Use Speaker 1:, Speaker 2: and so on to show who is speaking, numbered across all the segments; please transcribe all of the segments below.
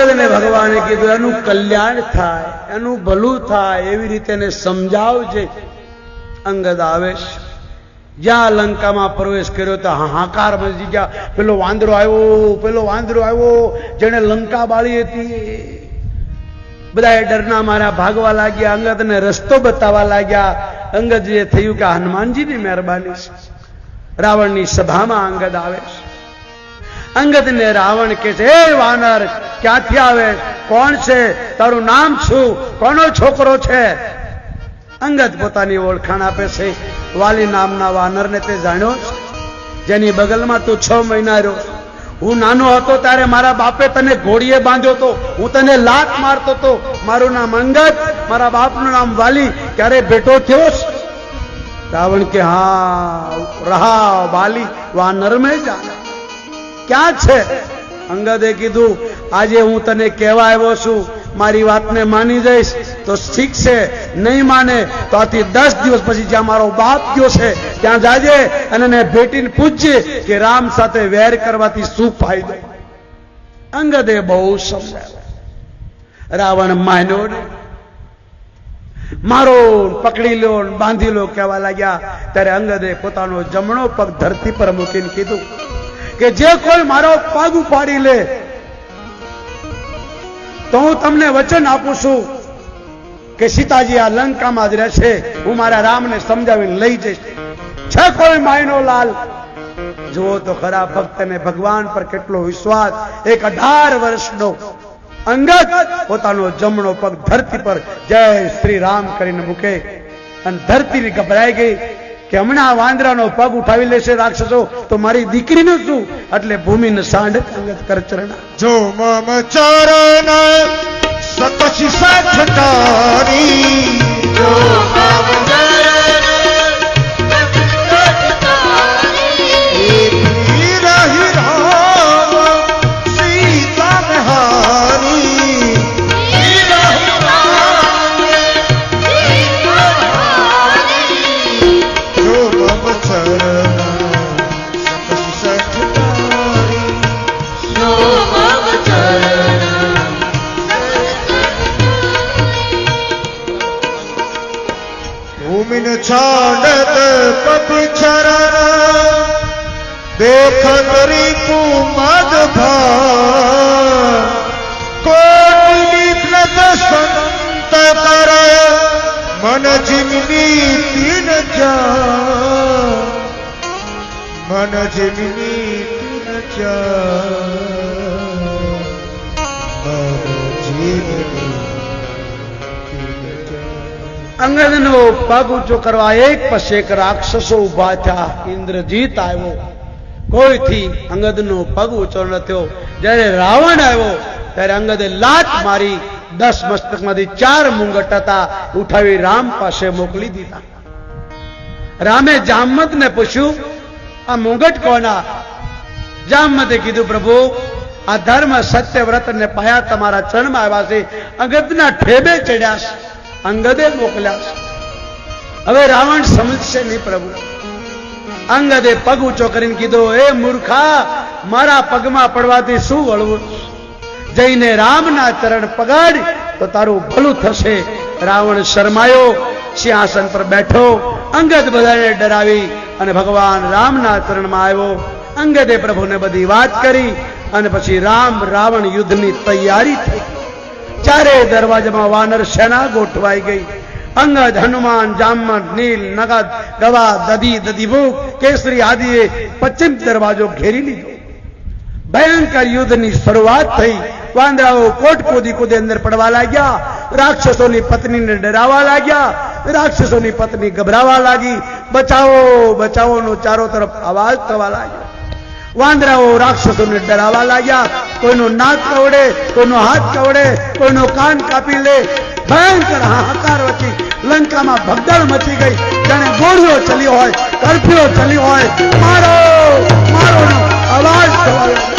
Speaker 1: અંગદને ભગવાને કીધું એનું કલ્યાણ થાય, એનું ભલું થાય એવી રીતે એને સમજાવજે. અંગદ આવે છે. જ્યાં લંકામાં પ્રવેશ કર્યો તો હાહાકાર મચી ગયા. પેલો વાંદરો આવ્યો, પેલો વાંદરો આવ્યો, જેને લંકા બાળી હતી. બધા ડરના માર્યા ભાગવા લાગ્યા. અંગદને રસ્તો બતાવવા લાગ્યા. અંગદ જે થયું કે હનુમાનજીની મહેરબાની છે. રાવણની સભામાં અંગદ આવે છે. અંગદને રાવણ કે છે, હે વાનર, ક્યાંથી આવે, કોણ છે, તારું નામ શું, કોનો છોકરો છે? અંગદ પોતાની ઓળખાણ આપે છે. વાલી નામના વાનરને તે જાણ્યો, જેની બગલમાં તું 6 મહિના રહ્યો. હું નાનો હતો ત્યારે મારા બાપે તને ઘોડીએ બાંધ્યો હતો, હું તને લાત મારતો હતો. મારું નામ અંગદ, મારા બાપનું નામ વાલી. ક્યારે ભેટો થયો? રાવણ કે હા, રહા વાલી વાનર મેં જાના. ક્યાં છે? અંગદે કીધું, આજે હું તને કહેવા આવ્યો છું, મારી વાતને માની જઈશ તો ઠીક છે, નહીં માને તો આથી 10 દિવસ પછી જ્યાં મારો બાપ ગયો છે ત્યાં જાજે અને એને ભેટીને પૂછજે કે રામ સાથે વેર કરવાથી શું ફાયદો. અંગદે બહુ સમજાવ્યો. રાવણ માન્યો ને. મારો પકડી લો, બાંધી લો કહેવા લાગ્યા. ત્યારે અંગદે પોતાનો જમણો પગ ધરતી પર મૂકીને કીધું કે જે કોઈ મારો પગ ઉપાડી લે તો હું તમને વચન આપું છું કે સીતાજી આ લંકામાં જ રહેશે. હું મારા રામને સમજાવીને લઈ જઈશ. છે કોઈ માયનો લાલ? જુઓ તો ખરા ભક્તને ભગવાન પર કેટલો વિશ્વાસ. એક 18 વર્ષનો અંગદ પોતાનો જમણો પગ ધરતી પર જય શ્રી રામ કરીને મૂકે અને ધરતી ગભરાઈ ગઈ કે હમણાં વાંદરાનો પગ ઉઠાવી લેશે રાક્ષસો તો મારી દીકરીનું શું? એટલે ભૂમિને સાંડ અંગદ કરચરણા
Speaker 2: જો મમ ચરણ સતશી સઠતારી, જો મમ ચરણ સતશી રહી રામ સીતા મહારી, જો મમ ચરણ સતશી સઠતારી, જો મમ ચરણ ભૂમિન છાડત કપી ચરણ દેખ કરી કુમદ ભા, કોટી નિગ્રત સંત કરે મન જીમની તીન જા, મન જીમની તીન જા, મન જીમની.
Speaker 1: અંગદનો પગ ઊંચો કરવા એક પછી એક રાક્ષસો ઉભા થયા. ઇન્દ્રજીત આવ્યો, કોઈથી અંગદનો પગ ઊંચો ન થયો. જ્યારે રાવણ આવ્યો ત્યારે અંગદે લાત મારી. 10 મસ્તકમાંથી 4 મુંગટ હતા, ઉઠાવી રામ પાસે મોકલી દીધા. રામે જામવંતને પૂછ્યું, આ મુંગટ કોના? જામવંતે કીધું, પ્રભુ આ ધર્મ સત્ય વ્રત ને પાયા તમારા ચરણમાં આવ્યા છે, અંગદના ઠેબે ચડ્યા છે, અંગદે મોકલ્યા છે. હવે રાવણ સમજશે નહીં પ્રભુ. અંગદે પગ ઊંચો કરીને કીધું, એ મૂર્ખા, મારા પગમાં પડવાથી શું વળવું? જઈને રામના ચરણ પગાડ તો તારું ભલું થશે. રાવણ શરમાયો, સિંહાસન પર બેઠો. અંગદ બધાને ડરાવી અને ભગવાન રામના ચરણમાં આવ્યો. અંગદે પ્રભુને બધી વાત કરી અને પછી રામ રાવણ યુદ્ધની તૈયારી થઈ. ચારે દરવાજામાં વાનર સેના ગોઠવાઈ ગઈ. અંગદ, હનુમાન, જામવંત, નીલ, નગદ, ગવા, દધી, દધીભૂખ, કેસરી આદિએ પશ્ચિમ દરવાજો ઘેરી લીધો. ભયંકર યુદ્ધની શરૂઆત થઈ. વાંદરાઓ કોટ કૂદી કૂદી અંદર પડવા લાગ્યા. રાક્ષસોની પત્નીને ડરાવવા લાગ્યા. રાક્ષસોની પત્ની ગભરાવા લાગી. બચાવો બચાવોનો ચારો તરફ અવાજ થવા લાગ્યો. વાંદરાઓ રાક્ષસોને ડરાવવા લાગ્યા. કોઈનો નાક કવડે, કોઈનો હાથ કવડે, કોઈનો કાન કાપી લે. ભયંકર હાહાકાર વચ્ચે લંકામાં ભગદડ મચી ગઈ. જાણે ગોળીઓ ચલી હોય, કર્ફ્યુ ચલી હોય. મારો મારો અવાજ થવા લાગ્યો.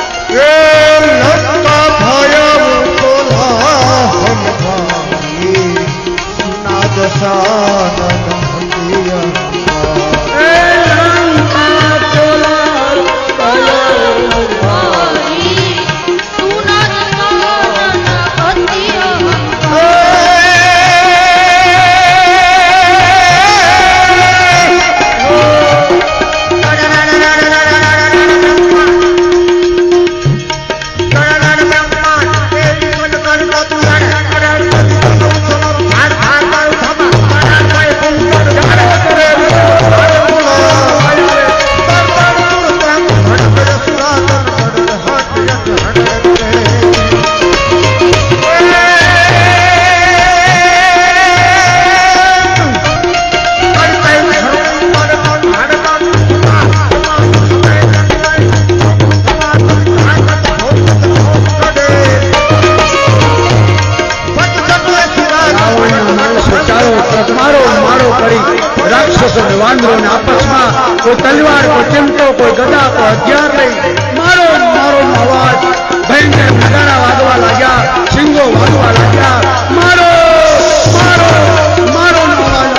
Speaker 1: कोई तलवार, कोई चिमटो, कोई गदा, कोई हथियार नहीं, मारो मारो आवाज भयंकर नगारा वागवा लाग्या, सिंगो वागवा लाग्या, मारो मारो मारो आवाज।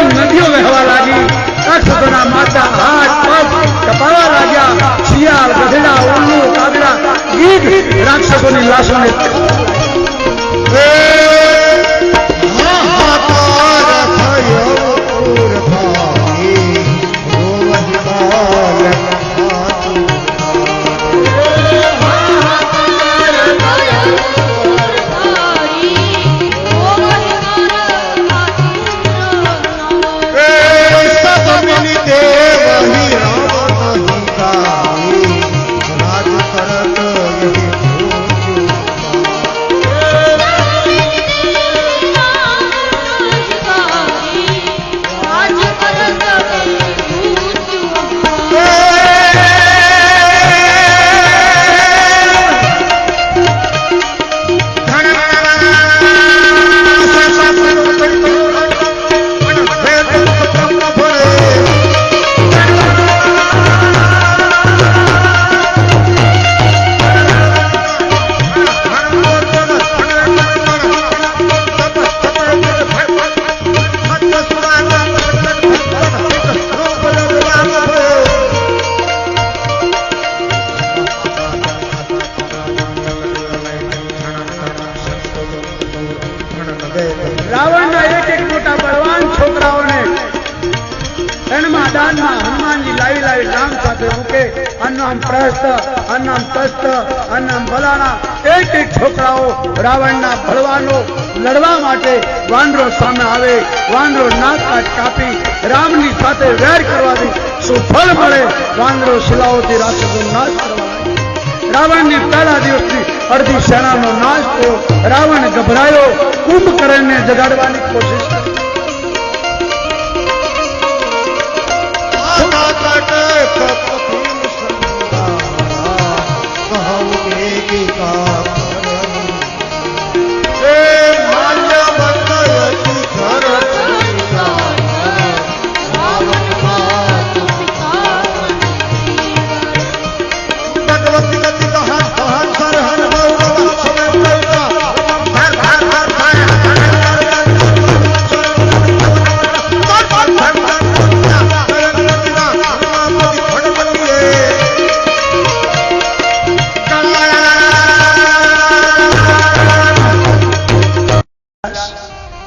Speaker 1: नदियों वहवा लगी, राक्षसोना माथा हाथ पग कपावा लाग्या, शियाल गधेड़ा उल्लू कागड़ा गीध राक्षसों की लाशों ने रावण एक एक मोटा बलवान छोकराओं ने मैदान में हनुमान जी लावी लावी नाम साथे मूके, अन्नाम प्रहस्त, अन्नाम तस्त, अन्नाम बलाना एक एक छोकराओ रावणना बलवानो लड़वा माटे वांदरो सामे आवे, वांदरो नाक काट कापी रामनी साथे वैर करवानी શું ફળ મળે? વાંદરો શિલાઓથી રાક્ષસોનો નાશ કરવા રાવણની પહેલા દિવસની અડધી સેનાનો નાશ થયો. રાવણ ગભરાયો, કુંભકર્ણને જગાડવાની કોશિશ કરી.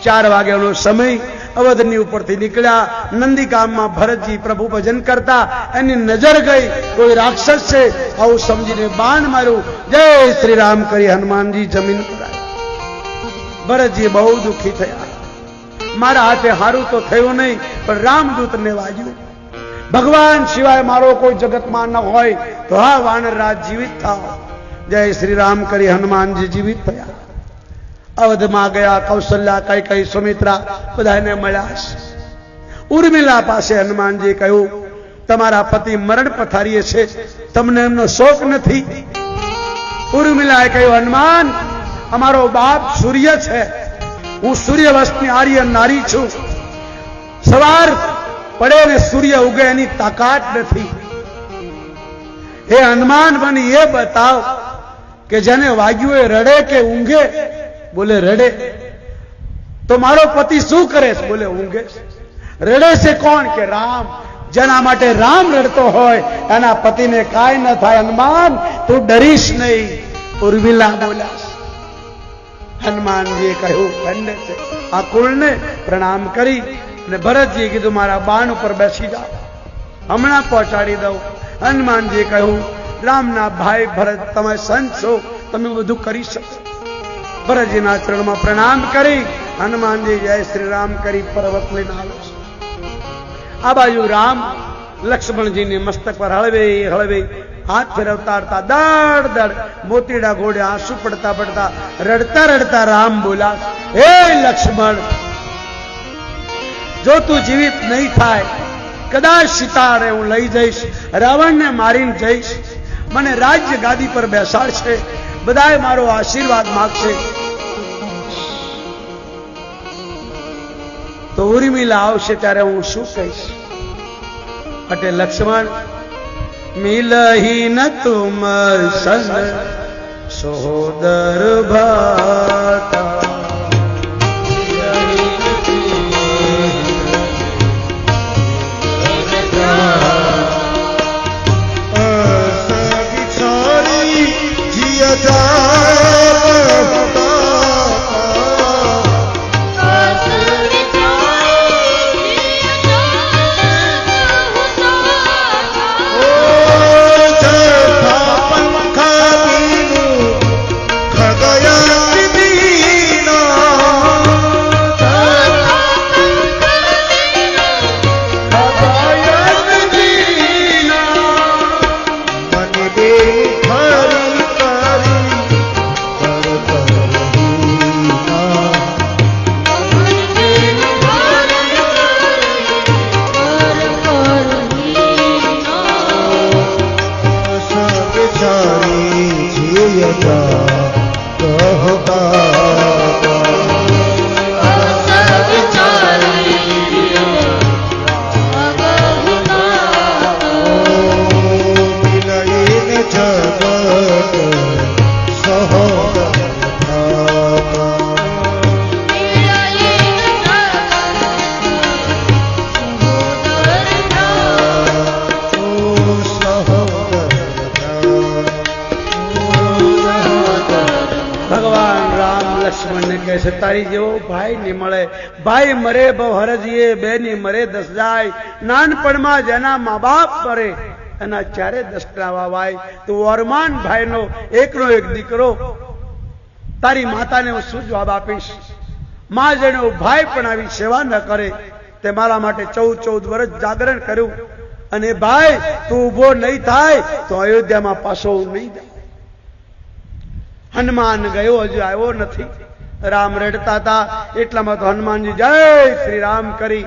Speaker 1: चार वाग्यानो समय अवधनी उपरथी निकळ्या. नंदीगाममां भरतजी प्रभु भजन करता एनी नजर गई कोई राक्षस छे आવું समजीने बाण मार्યું. जय श्री राम करी हनुमानजी जमीन पर आया. भरतजी बहु दुखी थया. मारा हाथे हारू तो थयो नहीं पण रामदूतने वाज्યું. भगवान सिवाय मारो कोई जगतमां न होय तो हा वानरराज जीवित थाओ. जय श्री राम करी हनुमानजी जीवित थया. अवध में गया. कौशल्या कई कई सुमित्रा बधाने मळ्या. उर्मिला पासे हनुमान जी कहू तमारा पति मरण पथारीए छे, तमने एमनो शोक नथी? उर्मिलाए कहू हनुमान अमारो बाप सूर्य छे, हूँ सूर्यवंशनी आर्य नारी छू. सवार पड़े ने सूर्य उगे एनी ताकात नथी. हे हनुमान बनी ये बताओ कि जने वाग्यु ए रड़े के ऊंघे? बोले रड़े. तो मारो पति शू करे? बोले ऊंघे. रड़े से कौन? के राम. जना माटे राम रड़तो होय एना पति ने काय न थाय. हनुमान तू डरीश नहीं. उर्मिला बोला. हनुमान जी कहू खंड से आ कुल ने प्रणाम करी ने भरत जी कीधु मारा बाण पर बेसी जाओ. હમણાં પહોંચાડી દઉં. હનુમાનજી કહ્યું, રામના ભાઈ ભરત, તમે સંત છો, તમે બધું કરી શકો. ભરતજીના ચરણમાં પ્રણામ કરી હનુમાનજી જય શ્રી રામ કરી પર્વત લઈને આવે છે. આ બાજુ રામ લક્ષ્મણજીને મસ્તક પર હળવે હળવે હાથ ફેરવતા રડતા દડ દડ મોતીડા ઘોડે આંસુ પડતા પડતા રડતા રડતા રામ બોલા, હે લક્ષ્મણ, જો તું જીવિત નહીં થાય, કદાચ સીતાને હું લઈ જઈશ, રાવણને મારીને જઈશ, મને રાજ્ય ગાદી પર બેસાડશે, બધાએ મારો આશીર્વાદ માગશે, તો ઉર્મિલા આવશે ત્યારે હું શું કહીશ? અટે લક્ષ્મણ, મિલહી ન તુમ સંગ સોદર ભાતા, તારી જેવો ભાઈ નહીં મળે. ભાઈ મરે બહુ હરજીએ, બેની મરે 10 જાય. નાનપણમાં જેના મા બાપ મરે એના 4 10 વાવાય. તું વરમાન ભાઈનો એકનો એક દીકરો, તારી માતાને હું શું જવાબ આપીશ? માં જેનો ભાઈ પણ આવી સેવા ન કરે તે મારા માટે 14 વર્ષ જાગરણ કર્યું, અને ભાઈ તું ઉભો નહીં થાય તો અયોધ્યામાં પાછો નહીં જાય. હનુમાન ગયો, હજુ આવ્યો નથી. રામ રડતા હતા એટલામાં તો હનુમાનજી જય શ્રી રામ કરી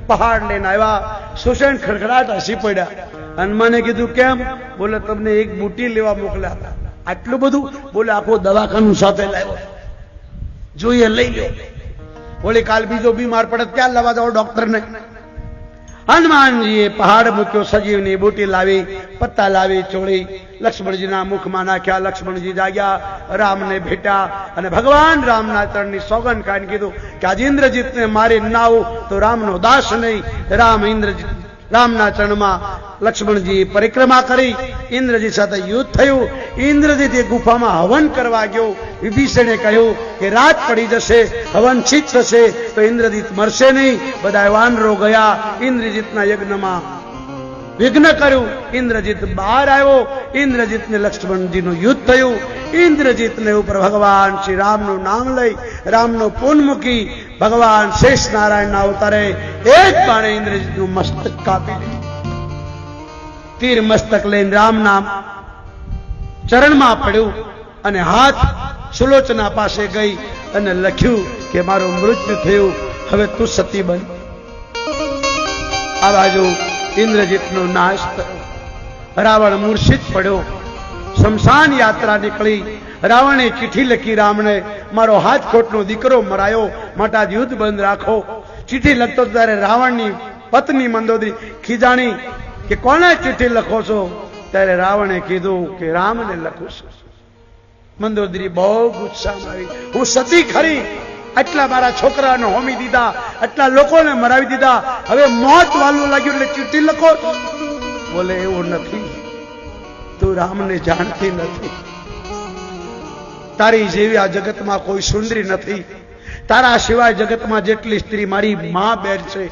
Speaker 1: પહાડ લઈને આવ્યા. સુષેણ ખડખડાટ હસી પડ્યા. હનુમાને કીધું, કેમ? બોલે, તમને એક બુટી લેવા મોકલ્યા હતા. આટલું બધું? બોલે, આખું દવાખાનું સાથે લાવ્યો, જોઈએ લઈ લો. બોલે, કાલ બીજો બીમાર પડે ક્યાં લાવવા જાઓ ડોક્ટરને? હનુમાનજીએ પહાડ મૂક્યો, સજીવની બુટી લાવી, પત્તા લાવી, ચોળી લક્ષ્મણજીના મુખમાં નાખ્યા. લક્ષ્મણજી જાગ્યા, રામને ભેટ્યા, અને ભગવાન રામના ચરણની સોગંદ કાઢી કીધું કે આજે ઇન્દ્રજીતને મારી ના આવું તો રામનો દાસ નહીં. રામના ચરણમાં લક્ષ્મણજી પરિક્રમા કરી, ઇન્દ્રજીત સાથે યુદ્ધ થયું. ઇન્દ્રજીત એ ગુફામાં હવન કરવા ગયો. વિભીષણે કહ્યું કે રાત પડી જશે, હવન છીત થશે તો ઇન્દ્રજીત મરશે નહીં. બધા વાનરો ગયા, ઇન્દ્રજીતના યજ્ઞમાં વિઘ્ન કર્યું. ઇન્દ્રજીત બહાર આવ્યો. ઇન્દ્રજીતને લક્ષ્મણજીનું યુદ્ધ થયું. ઇન્દ્રજીતને ઉપર ભગવાન શ્રી રામનું નામ લઈ, રામનો પૂન મૂકી ભગવાન શેષ નારાયણના અવતારે એક બાણે ઇન્દ્રજીતનું મસ્તક કાપી દીધું. તીર મસ્તક લઈને રામના ચરણમાં પડ્યું અને હાથ સુલોચના પાસે ગઈ અને લખ્યું કે મારું મૃત્યુ થયું, હવે તું સતી બન. આ બાજુ ઇન્દ્રજીતનો નાશ થયો. રાવણ મૂર્છિત પડ્યો. શમશાન યાત્રા નીકળી. રાવણે ચિઠ્ઠી લખી રામને, મારો હાથખોટનો દીકરો મરાયો, માટે આજ યુદ્ધ બંધ રાખો. ચિઠ્ઠી લખતો ત્યારે રાવણની પત્ની મંદોદરી ખીજાણી કે કોને ચિઠ્ઠી લખો છો? ત્યારે રાવણે કીધું કે રામને લખું છું. મંદોદરી બહુ ગુસ્સામાં આવી, હું સતી ખરી, આટલા મારા છોકરાને હોમી દીધા, આટલા લોકોને મરાવી દીધા, હવે મોત વાલું લાગ્યું એટલે ચિઠ્ઠી લખો. બોલે, એવું નથી, તું રામને જાણતી નથી. તારી જેવી આ જગતમાં કોઈ સુંદરી નથી. તારા સિવાય જગતમાં જેટલી સ્ત્રી મારી માં બેન છે.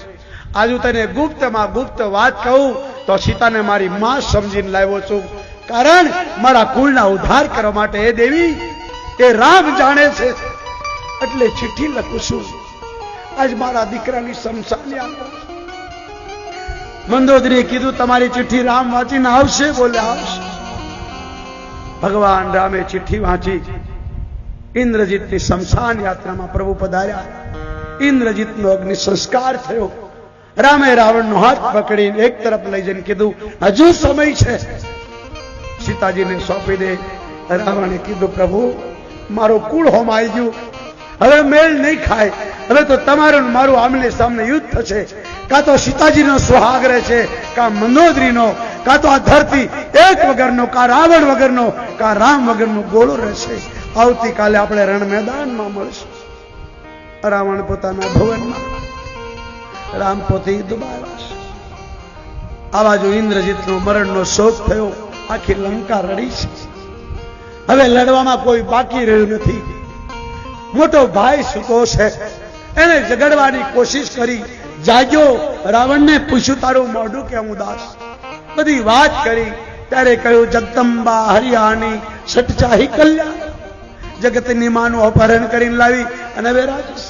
Speaker 1: આજુ તને ગુપ્તમાં ગુપ્ત વાત કહું, તો સીતાને મારી માં સમજીને લાવ્યો છું, કારણ મારા કુળના ઉદ્ધાર કરવા માટે. એ દેવી, એ રામ જાણે છે એટલે ચિઠ્ઠી લખું છું. આજ મારા દીકરાની સમસાની યાત્રા. મંદોદરીએ કીધું તમારી ચિઠ્ઠી રામ વાંચીને આવશે. બોલે આવશે. ભગવાન રામે ચિઠ્ઠી વાંચી. ઇન્દ્રજીતની શમશાન યાત્રામાં પ્રભુ પધાર્યા. ઇન્દ્રજીતનો અગ્નિ સંસ્કાર થયો. રામે રાવણનો હાથ પકડીને એક તરફ લઈ જઈને કીધું હજુ સમય છે, સીતાજીને સોંપી દે. રાવણે કીધું પ્રભુ મારો કુળ હોમાઈ ગયું, હવે મેળ નહીં ખાય. હવે તો તમારું મારું આમને સામને યુદ્ધ થશે. કાં તો સીતાજીનો સુહાગ રહેશે, કાં મંદોદરીનો, કાં તો આ ધરતી એક વગરનો, કાં રાવણ વગરનો, કાં રામ વગરનો ગોળો રહેશે. આવતીકાલે આપણે રણ મેદાનમાં મળશું. રાવણ પોતાના ભવનમાં, રામ પોતે દુબાવા છે. આવા જો ઇન્દ્રજીતનો મરણનો શોક થયો. આખી લંકા રડી છે. હવે લડવામાં કોઈ બાકી રહ્યું નથી. મોટો ભાઈ સૂતો છે, એને જગાડવાની કોશિશ કરી. જાગ્યો. રાવણને પૂછ્યું તારું મોઢું કેમ ઉદાસ? બધી વાત કરી. ત્યારે કહ્યું જગદંબા હરિયાની સટચાહી કલ્યાણ. જગતની માનું અપહરણ કરીને લાવી અને હવે રાજસ.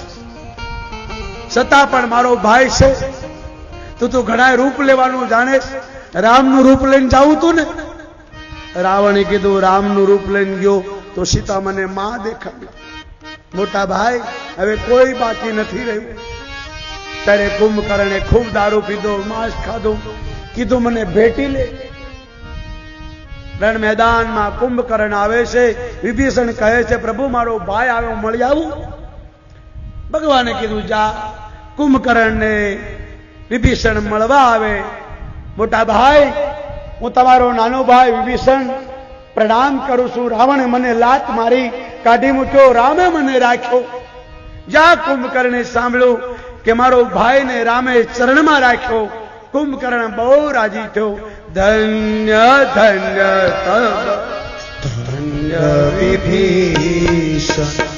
Speaker 1: છતાં પણ મારો ભાઈ છે. તું ઘણા રૂપ લેવાનું જાણે. રામનું રૂપ લઈને જાવું તું ને. રાવણે કીધું રામનું રૂપ લઈને ગયો તો સીતા મને માં દેખાડી. મોટા ભાઈ હવે કોઈ બાકી નથી રહ્યું. ત્યારે કુંભકર્ણે ખૂબ દારૂ પીધો, માંસ ખાધું. કીધું મને ભેટી લે. રણ મેદાનમાં કુંભકર્ણ આવે છે. વિભીષણ કહે છે પ્રભુ મારો ભાઈ આવ્યો, મળી આવું. ભગવાને કીધું જા. કુંભકર્ણને વિભીષણ મળવા આવે. મોટા ભાઈ હું તમારો નાનો ભાઈ વિભીષણ પ્રણામ કરું છું. રાવણે મને લાત મારી, કાઢી મૂક્યો, રામે મને રાખ્યો. જા. કુંભકર્ણે સાંભળ્યું કે મારો ભાઈને રામે ચરણમાં રાખ્યો. કુંભકર્ણ બહુ રાજી થયો. ધન્ય ધન્ય
Speaker 2: ધન્ય વિભીષણ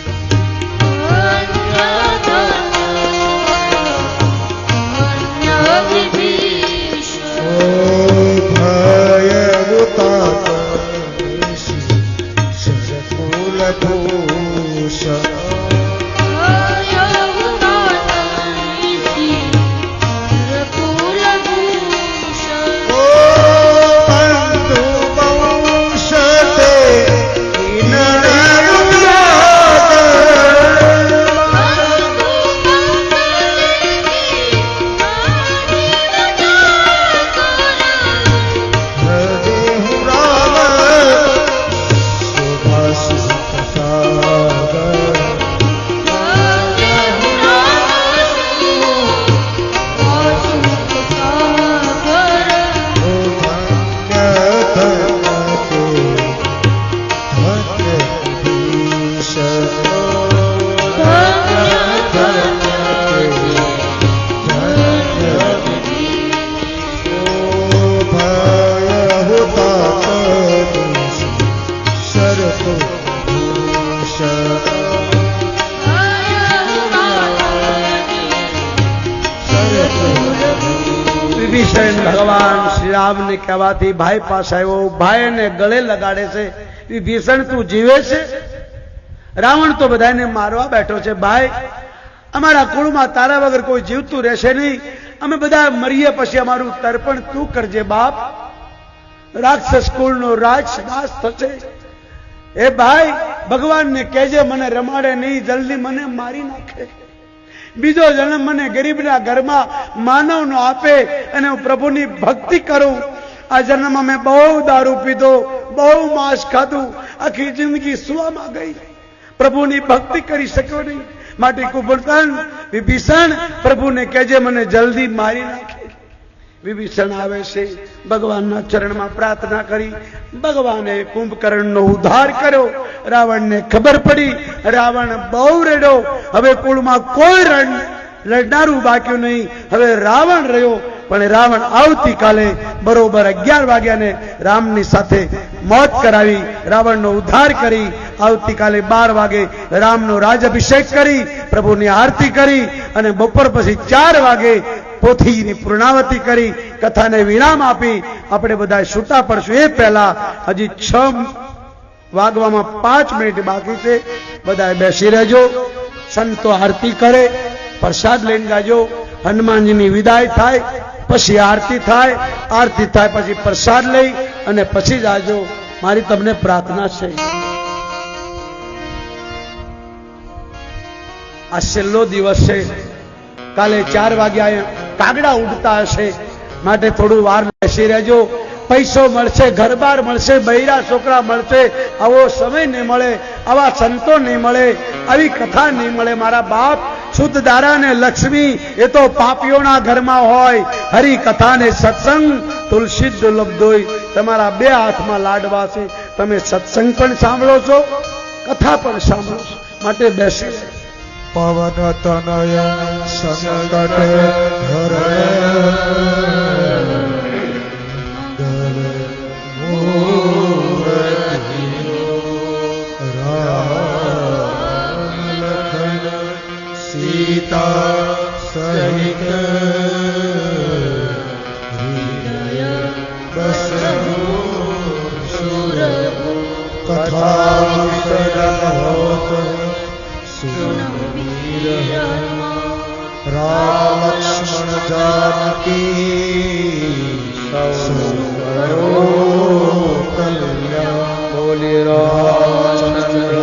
Speaker 1: વિભીષણ ભગવાન શ્રી રામને કહેવાથી ભાઈ પાસે આવ્યો. ભાઈને ગળે લગાડે છે. વિભીષણ તું જીવે છે? રાવણ તો બધાને મારવા બેઠો છે. ભાઈ અમારા કુળમાં તારા વગર કોઈ જીવતું રહેશે નહીં. અમે બધા મરીએ પછી અમારું તર્પણ તું કરજે બાપ. રાક્ષસ કુળનો રાજ નાશ થશે. એ ભાઈ ભગવાનને કહેજે મને રમાડે નહીં, જલ્દી મને મારી નાખે. બીજો જન્મ મને ગરીબના ઘરમાં માનવનો આપે અને હું પ્રભુની ભક્તિ કરું. આ જન્મમાં મેં બહુ દારૂ પીધો, બહુ માંસ ખાધું, આખી જિંદગી સુવામાં ગઈ, પ્રભુની ભક્તિ કરી શક્યો નહીં. માટે કુંભકર્ણ વિભીષણ પ્રભુને કહેજે મને જલ્દી મારી નાખે. વિભીષણ આવે છે. ભગવાનના ચરણમાં પ્રાર્થના કરી. ભગવાને કુંભકર્ણનો ઉદ્ધાર કર્યો. રાવણને ખબર પડી. રાવણ બહુ રેડ્યો. હવે કુળમાં કોઈ લડનારું બાકી નહીં. હવે રાવણ રહ્યો. પણ રાવણ આવતીકાલે બરોબર 11 વાગ્યાને રામની સાથે મોત કરાવી, રાવણનો ઉદ્ધાર કરી. આવતીકાલે 12 વાગે રામનો રાજ અભિષેક કરી, પ્રભુની આરતી કરી અને બપોર પછી 4 વાગે પોથીની પૂર્ણાવતી કરી, કથાને વિરામ આપી આપણે બધા છૂટા પડશું. એ પહેલા હજી 6 વાગવામાં 5 મિનિટ બાકી છે. બધા બેસી રહેજો. સંતો આરતી કરે, પ્રસાદ લઈને જાજો. હનુમાનજીની વિદાય થાય, પછી આરતી થાય, આરતી થાય પછી પ્રસાદ લઈ અને પછી જાજો. મારી તમને પ્રાર્થના છે, આ છેલ્લો દિવસ છે. કાલે 4 વાગ્યા કાગડા ઉડતા હશે, માટે થોડું વાર બેસી રહેજો. પૈસો મળશે, ઘરબાર મળશે, બૈરા છોકરા મળશે, આવો સમય નહીં મળે, આવા સંતો નહીં મળે, આવી કથા નહીં મળે. મારા બાપ શુદ્ધ દારા ને લક્ષ્મી એ તો પાપીઓના ઘરમાં હોય. હરી કથા ને સત્સંગ તુલસી દુર્લભ દોય. તમારા 2 હાથમાં લાડવા છે. તમે સત્સંગ પણ સાંભળો છો, કથા પણ સાંભળો છો, માટે બેસી
Speaker 2: પવન તનય સંકટ હરણ સીતા સહિત હૃદય કથા હોત રામ લક્ષ્મણ જાનકી
Speaker 1: બોલી રામચંદ્ર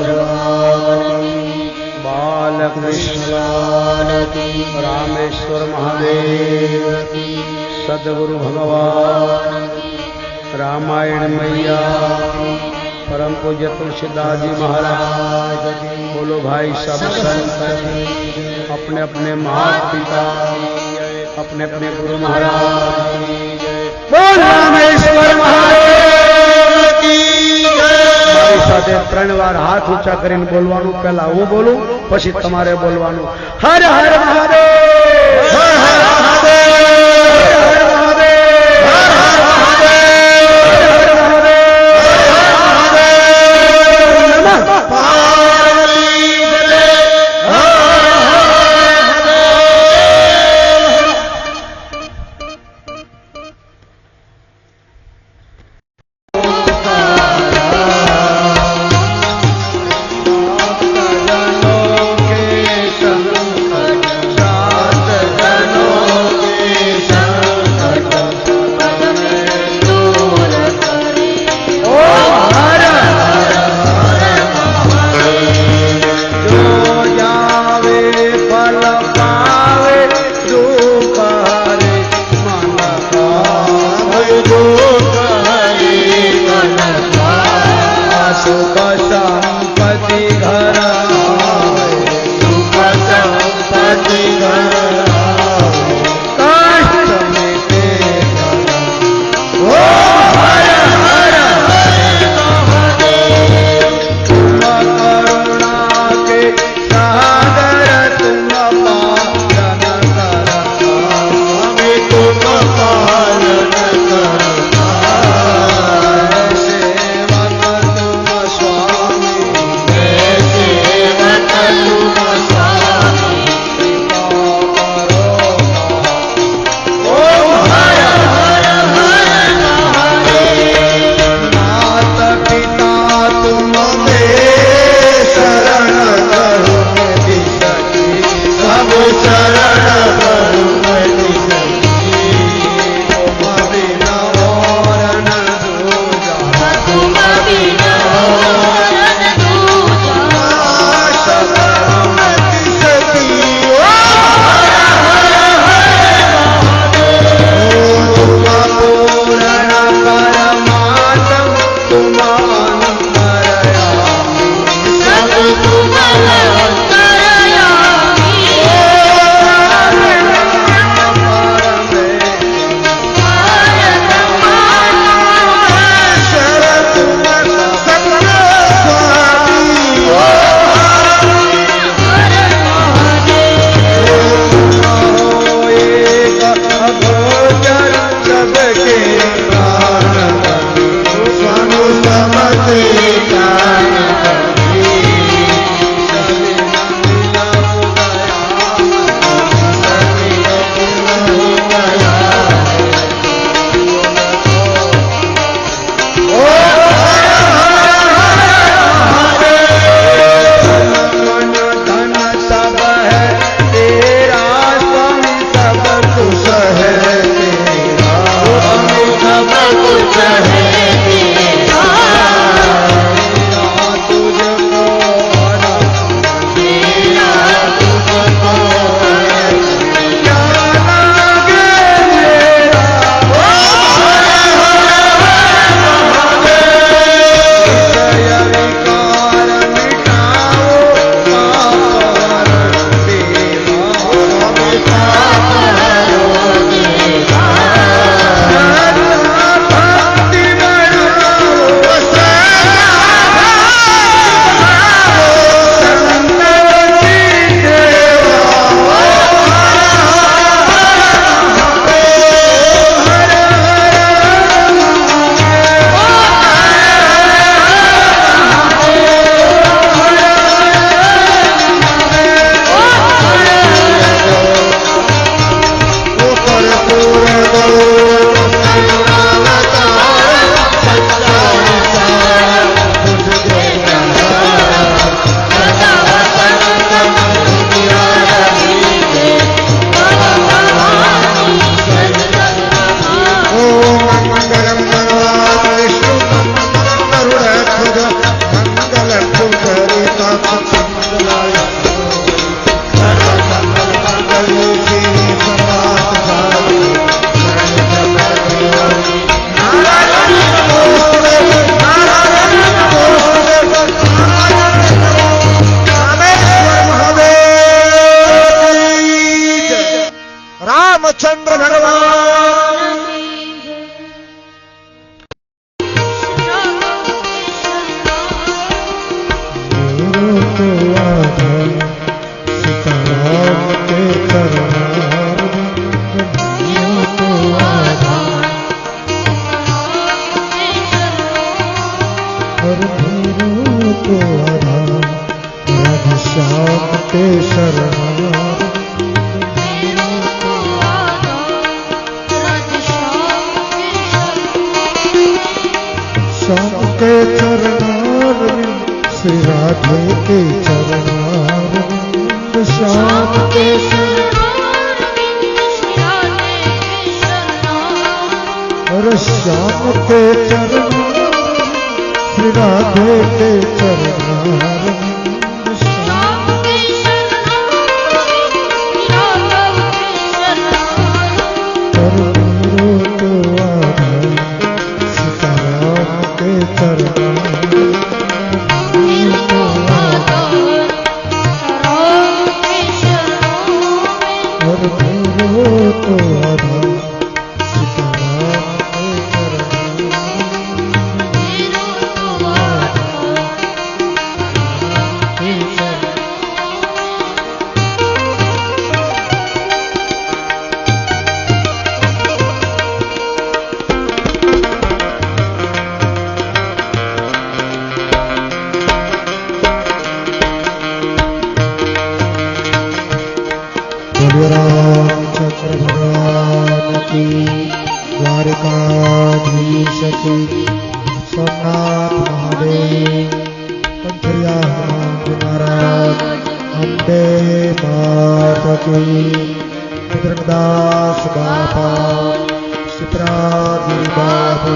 Speaker 1: બાલકૃષ્ણ રામેશ્વર મહાદેવ સદગુરુ ભગવાન રામાયણ मैया परम पूज्य तुलसीदास जी महाराज बोलो भाई सब संत अपने अपने माता पिता अपने अपने गुरु महाराज बोल रामेश्वर महादेव की जय। સાથે 3 વાર હાથ ઊંચા કરીને બોલવાનું. પહેલા હું બોલું પછી તમારે બોલવાનું. હર હર મહાદેવ, હર હર મહાદેવ, હર હર મહાદેવ, હર હર
Speaker 2: के शरण श्याम के चरणारविंद श्री राधे के चरणारविंद श्याम के और श्याम के चरणारविंद श्री राधे के चरणारविंद श्याम के रामचंद्र भगवान की द्वारिकाधीश की सोमनाथ महादेव पंचरिया हनुमान महाराज अम्बे माता की रुद्रदास बाबा सिपरागिरी बाबू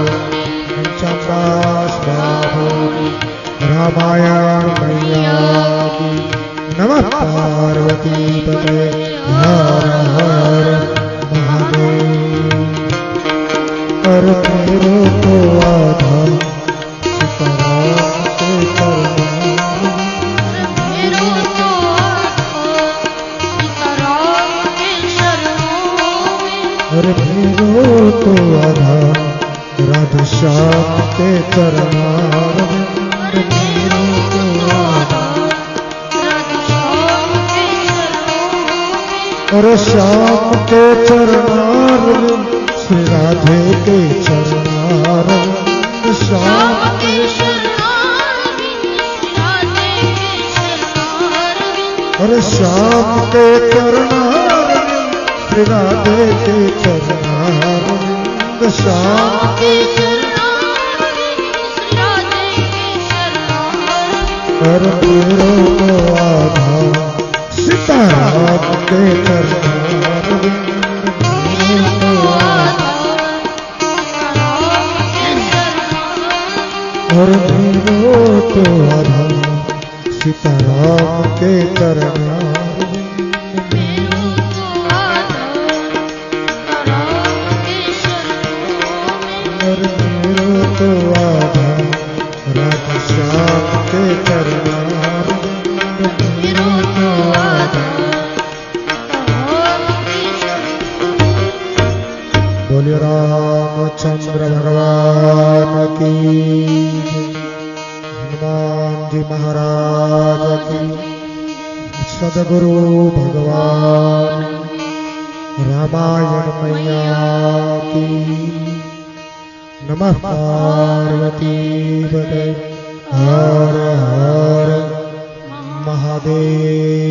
Speaker 2: पंचमदास बाबू रामायण मैया की नमः पार्वती पते हर हर महादेव कर तेरे को आधा सीताराम के अरे मेरो तो आधा राधे श्याम के चरणारविंद मेरो तो आधा और श्याम के चरणारविंद श्री राधे के चरणारविंद श्याम के और श्याम के चरणारविंद श्री राधे के चरणारविंद श्याम के और मेरो को आधा सीताराम के चरणारविंद और मेरो तो आधा सीताराम के चरणारविंद और मेरो तो आधा राधा श्याम के चरणारविंद मेरो तो आधा बोलिए रामचंद्र भगवान की हनुमान जी महाराज की सदगुरु भगवान रामायण मैया की नमः पार्वती पते हर हर महादेव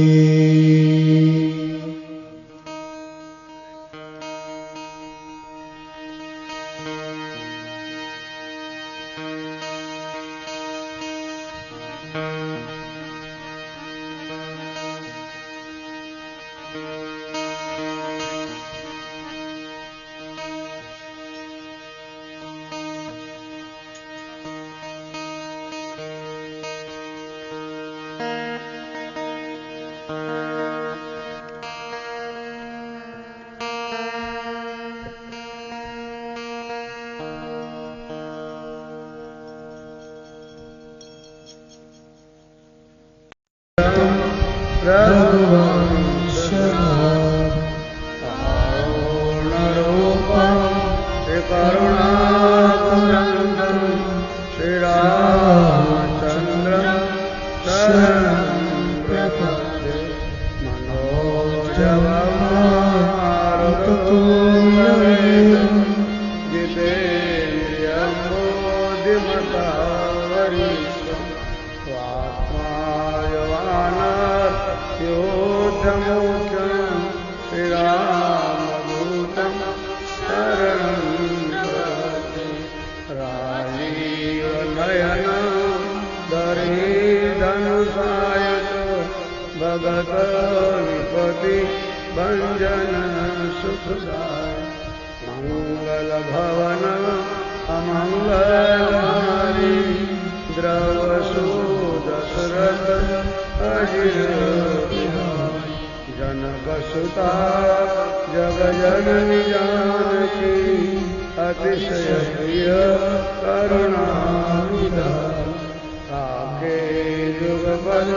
Speaker 1: यो मोक्षं श्रीरामदूतं शरणं प्रपद्ये। राजीवनयनं दरिद्रनुसायक भगत विपति भंजन सुखदाय। मंगल भवन अमंगलहारी द्रवसु दशरथ अजिर बिहारी। जनक सुता जग जननी जानकी अतिशय प्रिय करुणानिधान। ताके जुगपद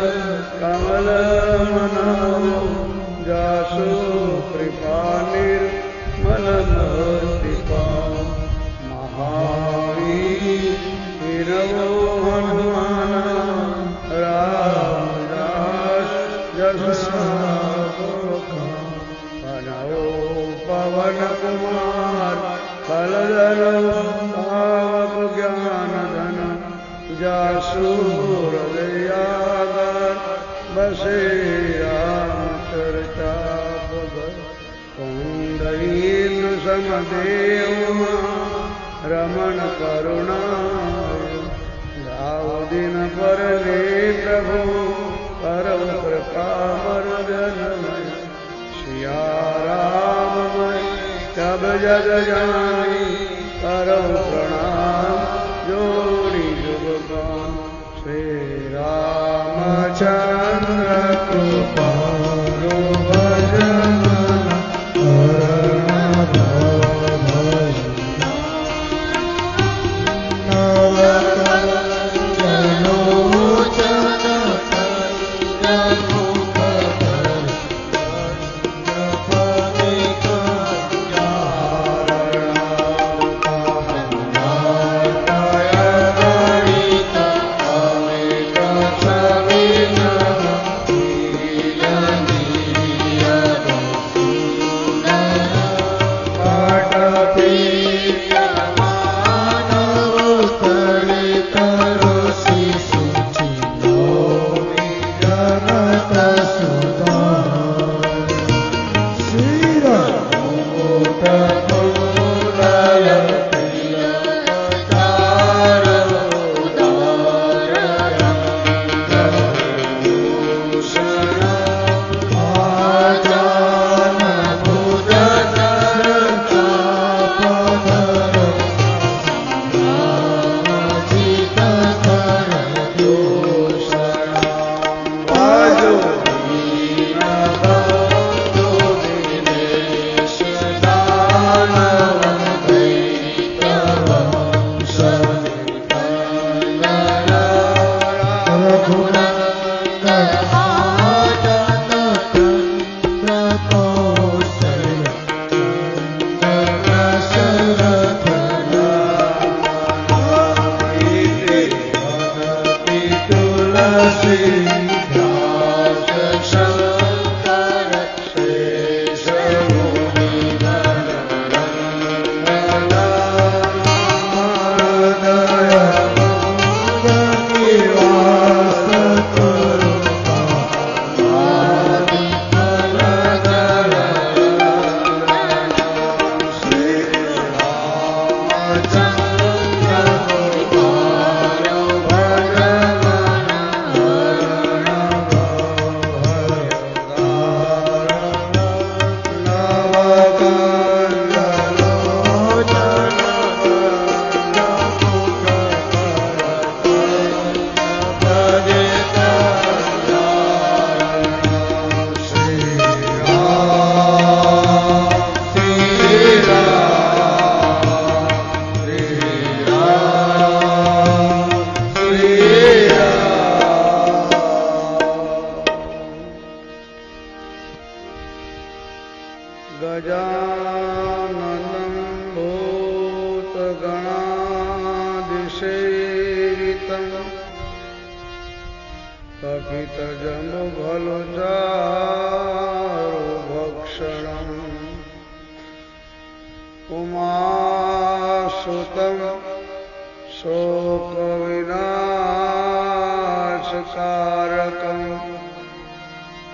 Speaker 1: कमल मनाओ जासु कृपा निर्मल मूर्तिपा। महावीर हनुमान रामदास जस बनओ पवन कुमार फलधर पावक ज्ञान धन। जासु हृदयागर बसे रामचरिता पद। कुंडलीन समदेव रमण करुणाय। दाऊदिन पर ले प्रभु परम कृपा मर्दनमय। सिया राममय तब जग जानी करौ प्रणाम जोड़ी जुगपान। श्री रामचंद्र कृपालु भजन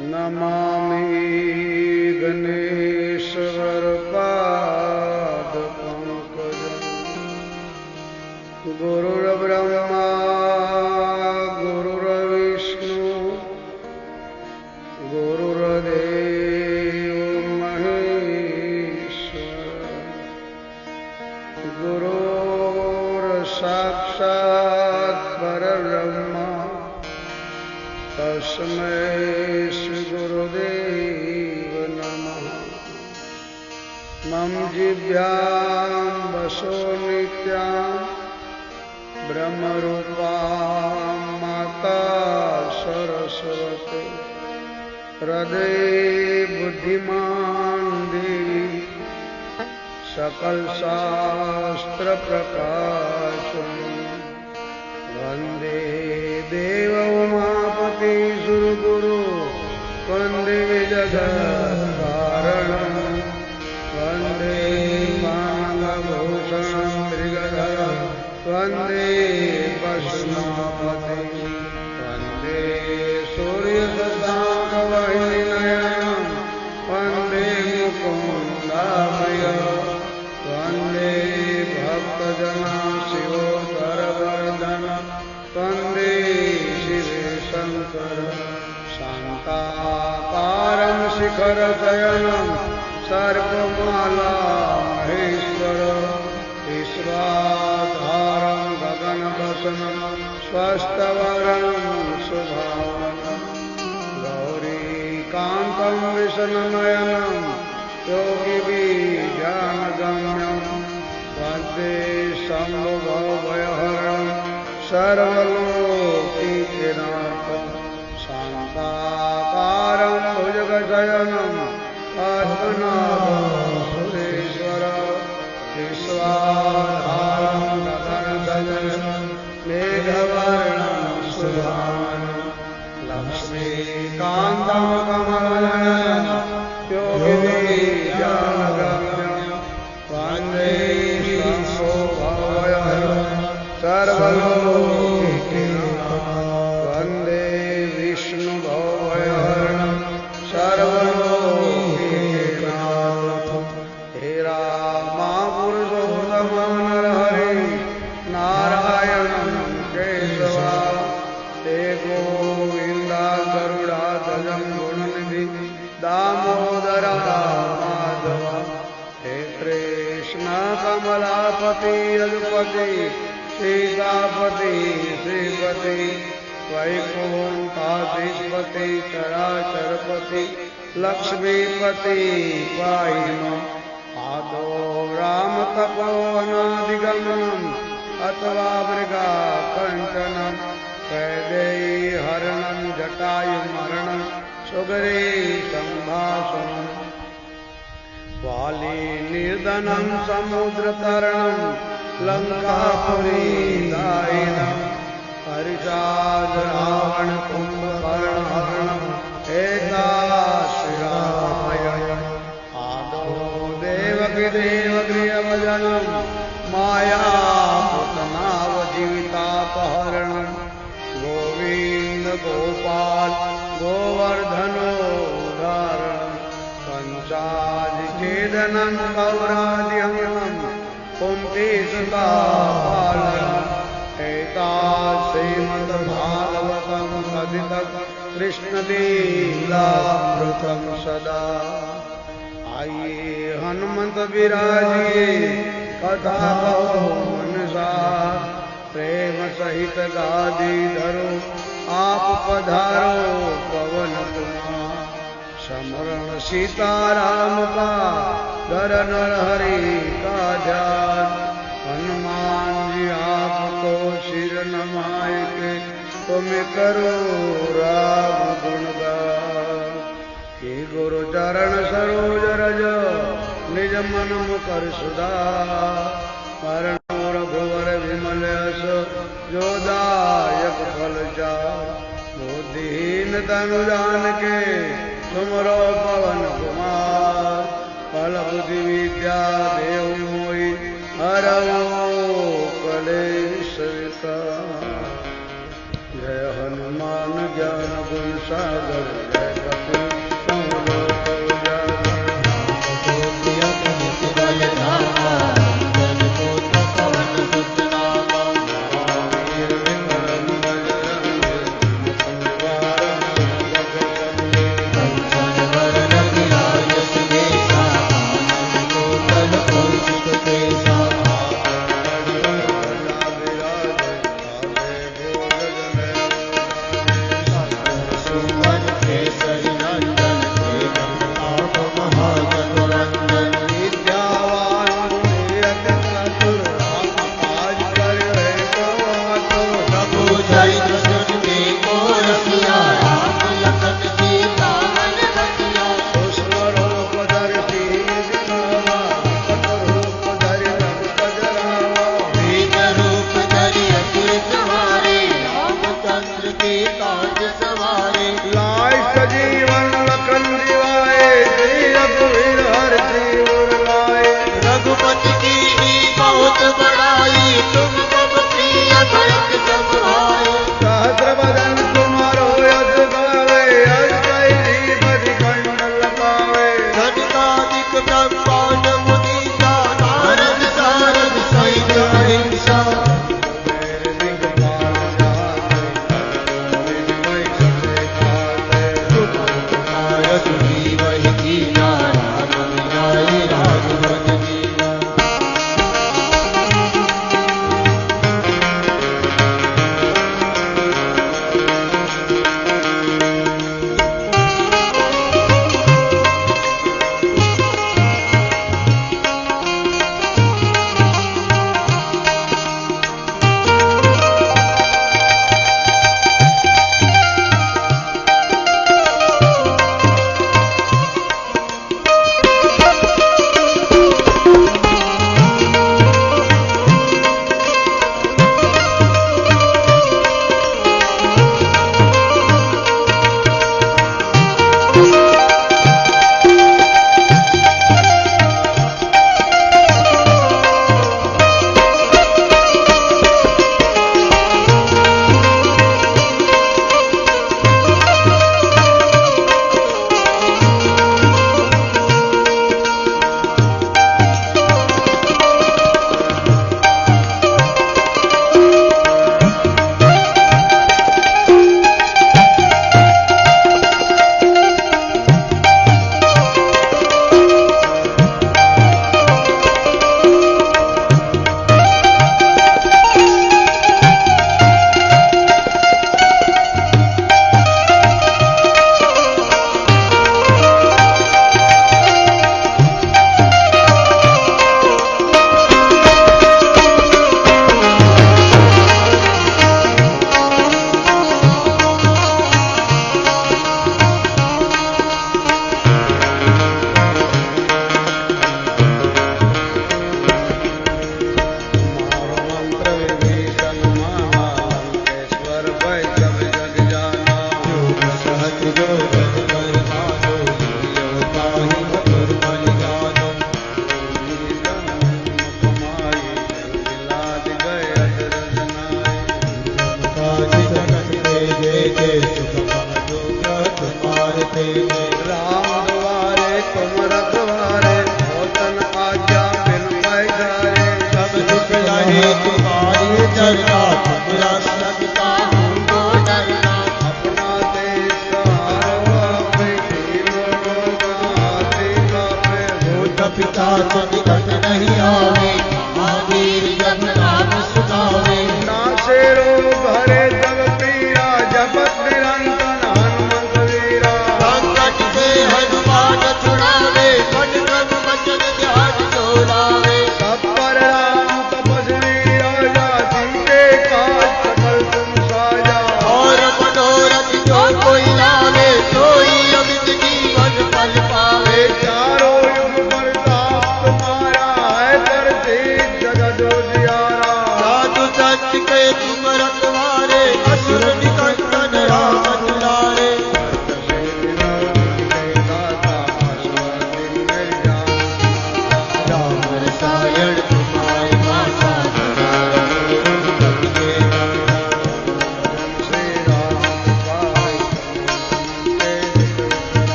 Speaker 1: नमामि गणेशवरपादपङ्कजम् गुरुर्ब्रह्मा गुरुर्विष्णु गुरुर्देवो महेश्वर गुरुर्साक्षात् परब्रह्म तस्मै श्री गुरुदेव नमः। मम जिह्वां वसो नित्यां ब्रह्मरूपा माता सरस्वती हृदये बुद्धिमान् देवी सकल शास्त्र प्रकाशम् वंदे देव उमापति सुरगुरु वंदे जगत्कारणं वंदे मानवभूषणं त्रिगधरं वंदे पशुपतिं वंदे सूर्यशशाङ्कवह्निनयनं वंदे मुकुन्दाभयं वंदे भक्तजना शिवोत्तरवर्धन वंदे शिवे शंकर शांताकारं शिखरशयनं सर्पमाला महेश्वर विश्वाधारं गगनवसनं स्वस्थवरं शुभावनं गौरीकान्तं विष्णुनयनं योगिभिर्ध्यानगम्यं वन्दे शम्भुभवभयहरं सर्वलोकैकनाथं शान्ताकारं भुजगशयनं पद्मनाभं सुरेश्वरं विश्वाधारं गगनसदृशं मेघवर्णं शुभाननं लक्ष्मीकान्तं कमलनयनं योगिभिर्ध्यानगम्यं वन्दे शम्भुभवभयहरं सर्वलोकैकनाथं वन्दे विष्णुभवभयहरं सर्वलोकैकनाथं हे रामा पुरुषोत्तम नरहरि नारायणं केशवा हे गोविन्दा गरुडाध्वजं गुणनिधि दामोदरा माधव हे कृष्ण कमलापति यदुपति सीतापति श्रीपति वैकुण्ठाधिपति चराचरपति लक्ष्मीपति पाहि माम् आदो राम तपोवनादिगमनम् अथवा मृगाकण्ठनं कैदेयी हरणं जटायुमरणं सुगरे सम्भाषणं वाली निर्धनं समुद्रतरणं लङ्कापुरीदायिनं हरिषाद रावण कुम्भकर्णहरणं एताश्रीरामायणम् आदौ देवकी देवगृहभजनं मायापुतनावजीवितापहरणं गोविन्द गोपाल गोवर्धनोद्धारणं पञ्चाधिकेदनं गौरादिहरणं कुन्तीसुतापालनम् श्रीमद्भागवतं कथितं कृष्णलीलामृतं सदा। आइए हनुमंत विराजिए कथा कहो मनसा प्रेम सहित गादी धरो आप पधारो पवन कुमार समरण सीताराम का धर नर हरि का ध्यान हनुमान जी आपको सिर नमाए के तुम करो राम गुणगान हे गुरु चरण सरोज रज निज मन मुकर सुधार रघुवर विमल यश जोदायक फल चार बुद्धिहीन तनु जान के तुमरो पवन कुमार फल बुद्धि विद्या देव मोहि हरौ कलेश विकार। जय हनुमान ज्ञान गुण सागर जय कपि
Speaker 3: राज सवारे
Speaker 1: लाय सजीवन लखन जीवाए श्री रघुवीर हर जीवन लाए
Speaker 3: रघुपति की बहुत बड़ाई तुम सब प्रिय भरत सब भाई
Speaker 1: सहस्र बदन तुम्हारो यश गावे अष्टै श्रीपति कंडल पावे
Speaker 3: सनकादिक ब्रह्मांड मुनीसा नारद सारद सहित अहिंसा
Speaker 1: मेरे दिगपाल जाते विजय सते खाते
Speaker 3: राज वही कीना राम मिलाए राजपद कीना
Speaker 1: राम द्वारे तुम रखवारे होतन आज्ञा बिन पैधारे
Speaker 3: सब दुख लहे तुम्हारी चरना तुमरा सकता हूँ को डरना
Speaker 1: अपना देश हारवा बेटी मोगाती कापे
Speaker 3: भूत पिता से निकट नहीं आवे महावीर जब नाम सुनावे
Speaker 1: नासे रोग हरे सब पीरा जपत निरंतर हनुमंत वीरा
Speaker 3: संकट से हनुमान छुड़ावे मन क्रम वचन ध्यान जोड़ावे
Speaker 1: सब पर राम तपस्वी राजा सीते का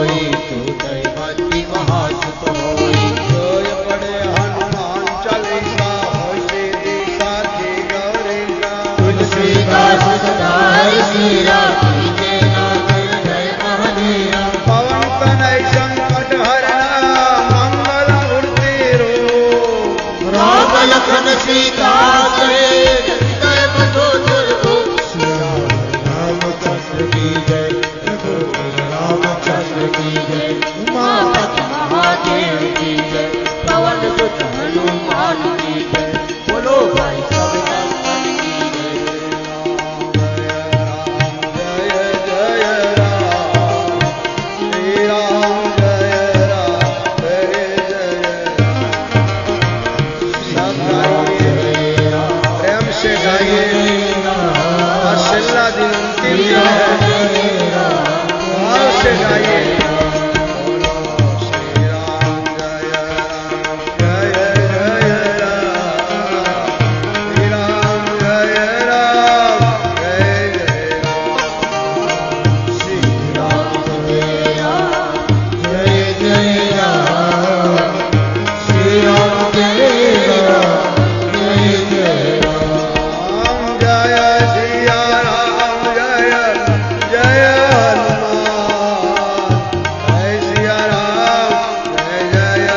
Speaker 3: होई तू दैवती महासुख होई
Speaker 1: जोय पड़े हनुमान चालीसा होय सीधी साखी गौरी का
Speaker 3: तुलसीदास सदा श्री राम के नाम जय महादेव
Speaker 1: पवन तनय संकट हरना मंगल मूर्ति रूप
Speaker 3: राम लखन सीता सहित जय बधु दुर्गुण
Speaker 2: रामचंद्र की जय रघुवीर रामचंद्र की जय
Speaker 3: उमापति महादेव की जय पवन सुत हनुमान की जय बोलो भाई सब संतन की जय
Speaker 1: जय जय राम श्री राम जय जय सब गाइए प्रेम से गाइए शिल्ला दिन अंतिम दिन है भाव से गाइए बोलो श्री राम जय जय राम श्री राम जय जय
Speaker 3: श्री राम जय राम जय जय राम श्री राम जय राम जय जय राम
Speaker 1: राम जय सिया राम जय जय हनुमान जय सिया राम जय जय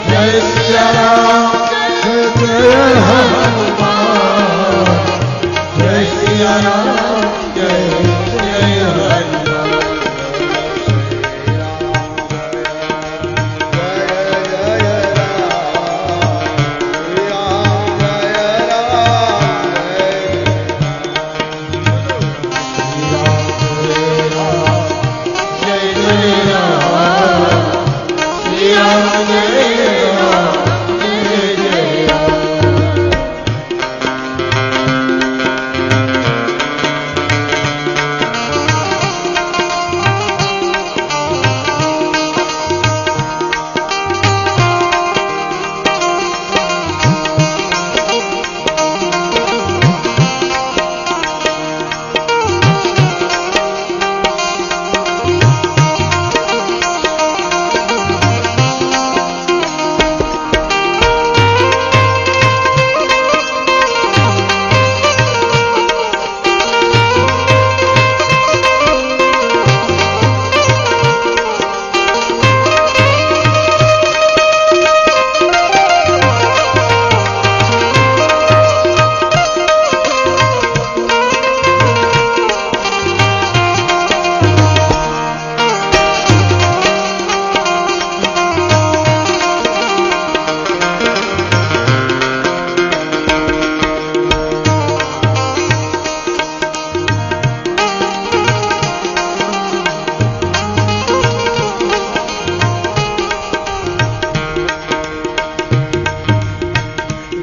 Speaker 3: जय सिया राम जय जय हनुमान जय सिया राम जय जय हनुमान जय जय राम श्री राम जय राम जय जय राम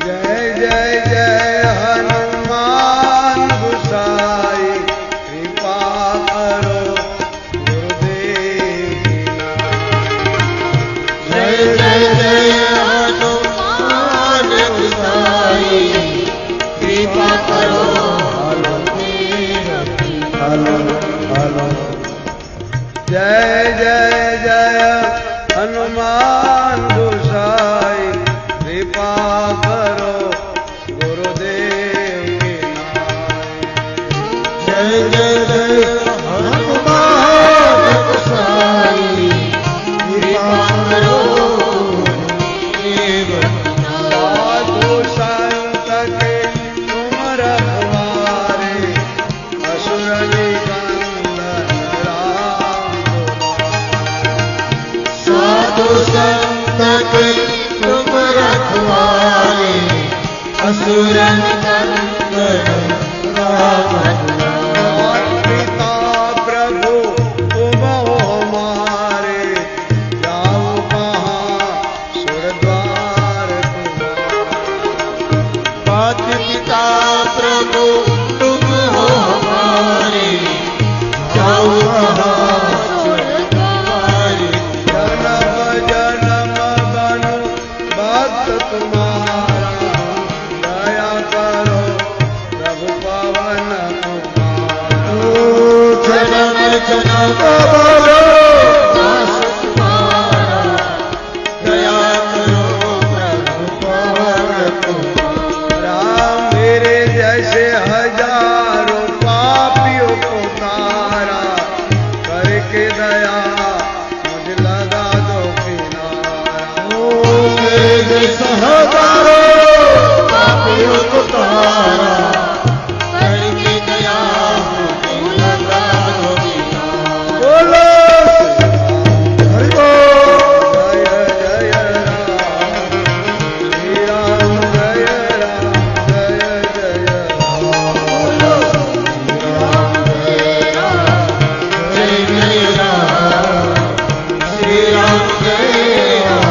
Speaker 1: जय जय जय हनुमान गुसाई कृपा करो गुरुदेव
Speaker 3: जय जय जय हनुमान गोसाई कृपा करो
Speaker 1: जय जय जय हनुमान गुसाई कृपा करो गुरुदेव की नाई
Speaker 3: जय जय जय हनुमान गोसाई कृपा करो देव
Speaker 1: साधु संत के तुम रखवारे असुर निकंदन राम
Speaker 3: साधु संत के तुम रखवारे असुर निकंदन राम
Speaker 1: पिता प्रभु तुम हो हमारे जाओ कहाँ सुरद्वार
Speaker 3: पात पिता प्रभु तुम हो हमारे जाओ कहाँ स्वर्गवारी
Speaker 1: जन्म जन्म बनु भक्त तुम्हारा दया करो प्रभु पवन कुमार
Speaker 3: जन्म भजन
Speaker 2: बोलो
Speaker 3: दास तुम्हारा दया करो प्रभु पवन कुमार।
Speaker 1: राम मेरे जैसे हजारों पापियों को तारा करके दया मुझे लगा दो किनारा।
Speaker 2: मेरे सहदारो
Speaker 3: पापियों को तारा करके दया मुझे लगा दो किनारा।
Speaker 1: बोलो
Speaker 2: हरि बोल
Speaker 1: जय जय राम श्री राम जय राम जय जय राम।
Speaker 3: बोलो श्री राम जय राम जय जय राम। श्री राम जय राम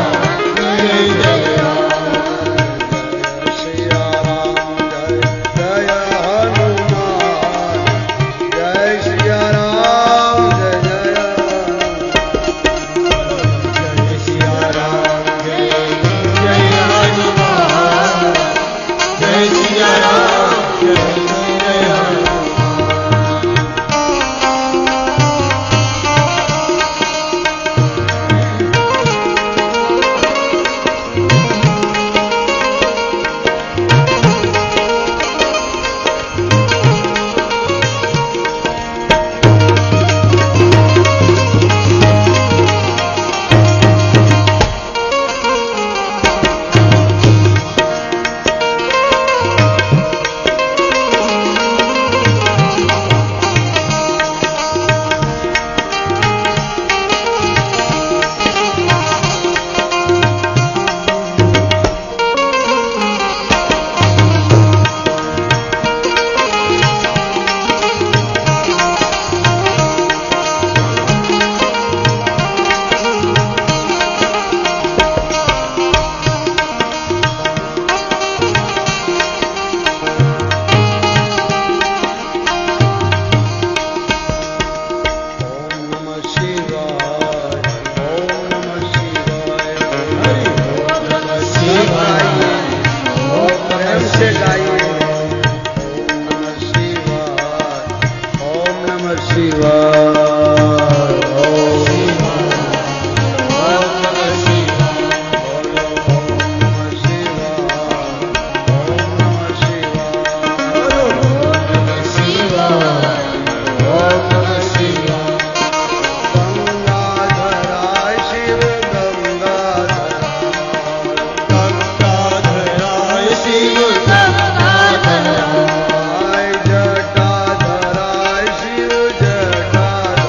Speaker 3: जय जय राम।
Speaker 1: श्री राम जय जय हनुमान जय श्री राम जय जय
Speaker 3: जय सिया राम जय जय हनुमान। जय सिया राम जय जय हनुमान।
Speaker 1: ओम नमः शिवाय ओम नमः शिवाय।
Speaker 3: हरि ओम नमः शिवाय।
Speaker 1: ओम प्रेम से गाइए। ओम नमः शिवाय ओम नमः शिवाय। ओम
Speaker 3: ओम नमः शिवाय।
Speaker 1: ओम नमः शिवाय ओम नमः शिवाय।
Speaker 3: ओम नमः शिवाय। ओम नमः शिवाय।
Speaker 1: गंगाधराय शिव
Speaker 3: गंगाधराय शिव गंगाधराय।
Speaker 1: जटाधराय शिव जटाधराय।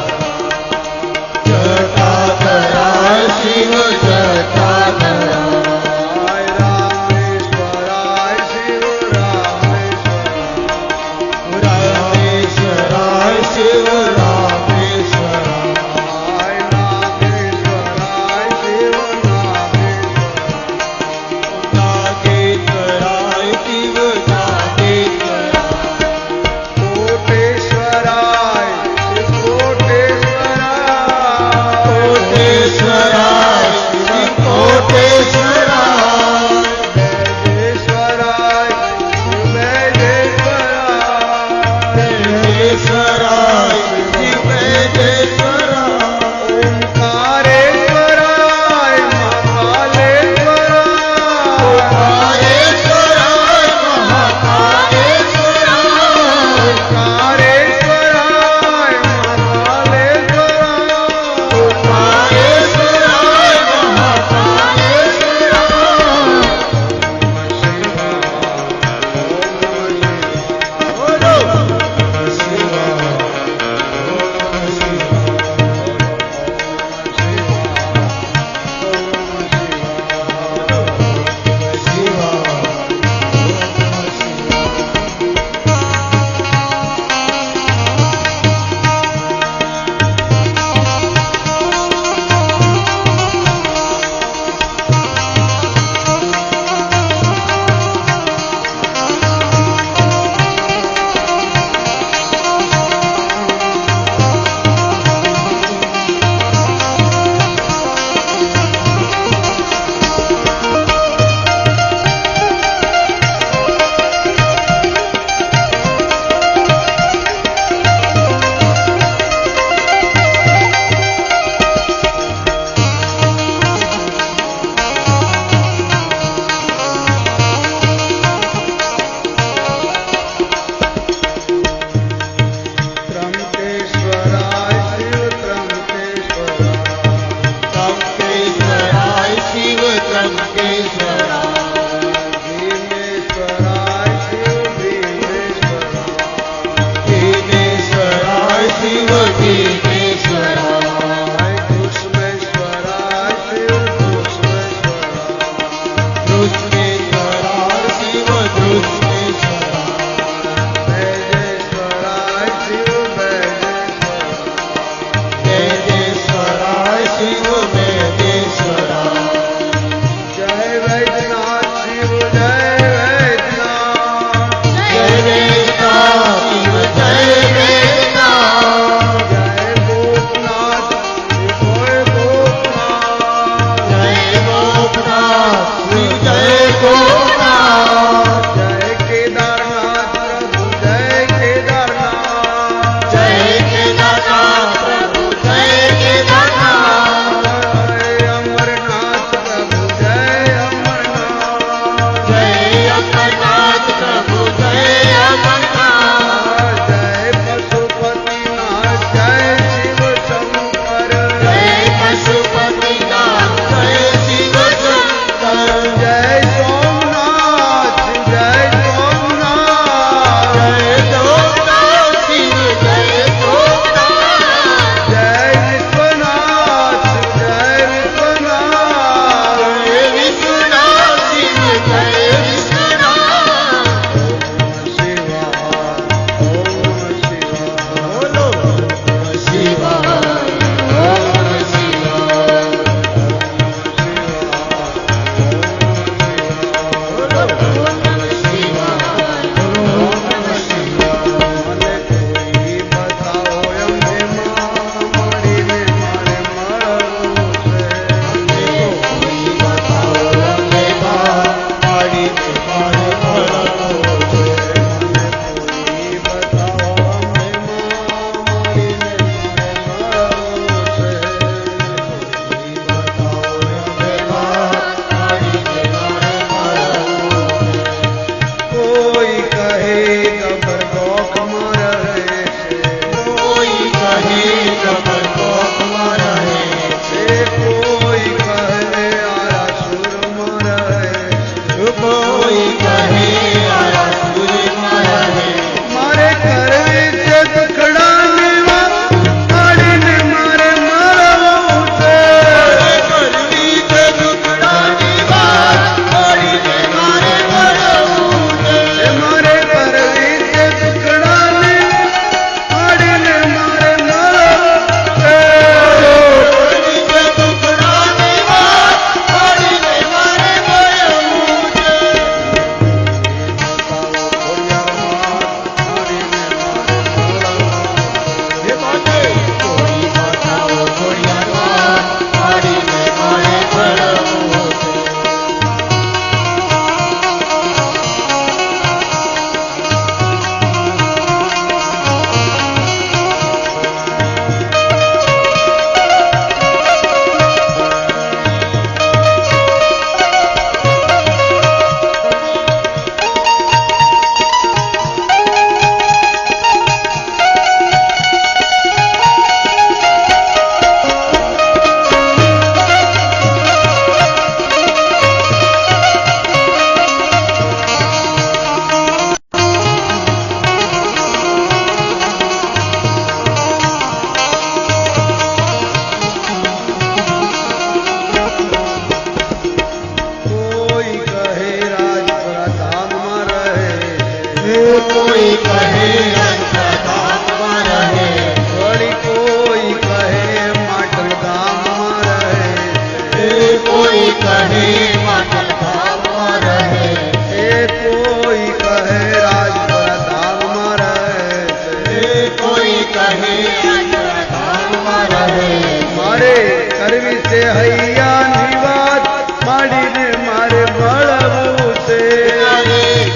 Speaker 1: તે હૈયાની વાત માડીને મારે મળવું છે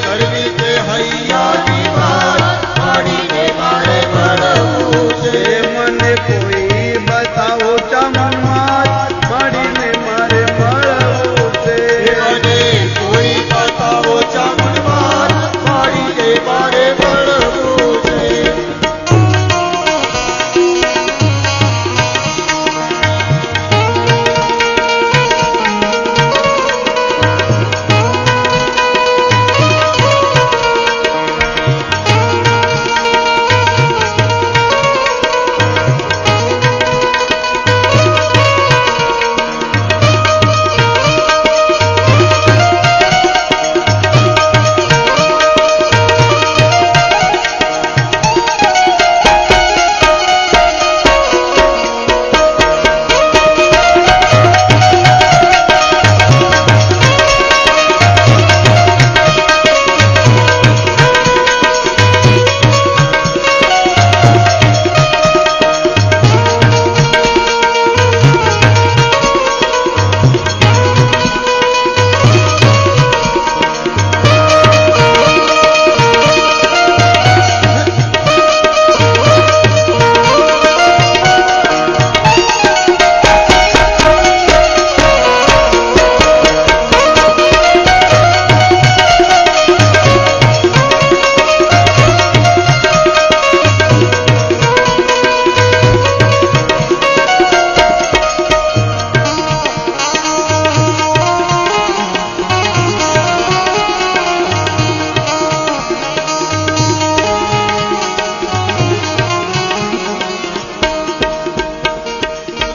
Speaker 3: કરવી તે હૈયાની વાત માડીને મારે મળવું છે
Speaker 1: મને કોઈ બતાવો ચામુંડ માડીને મારે મળવું છે
Speaker 3: મને કોઈ બતાવો ચામુંડ માડીને મારે મળવું છે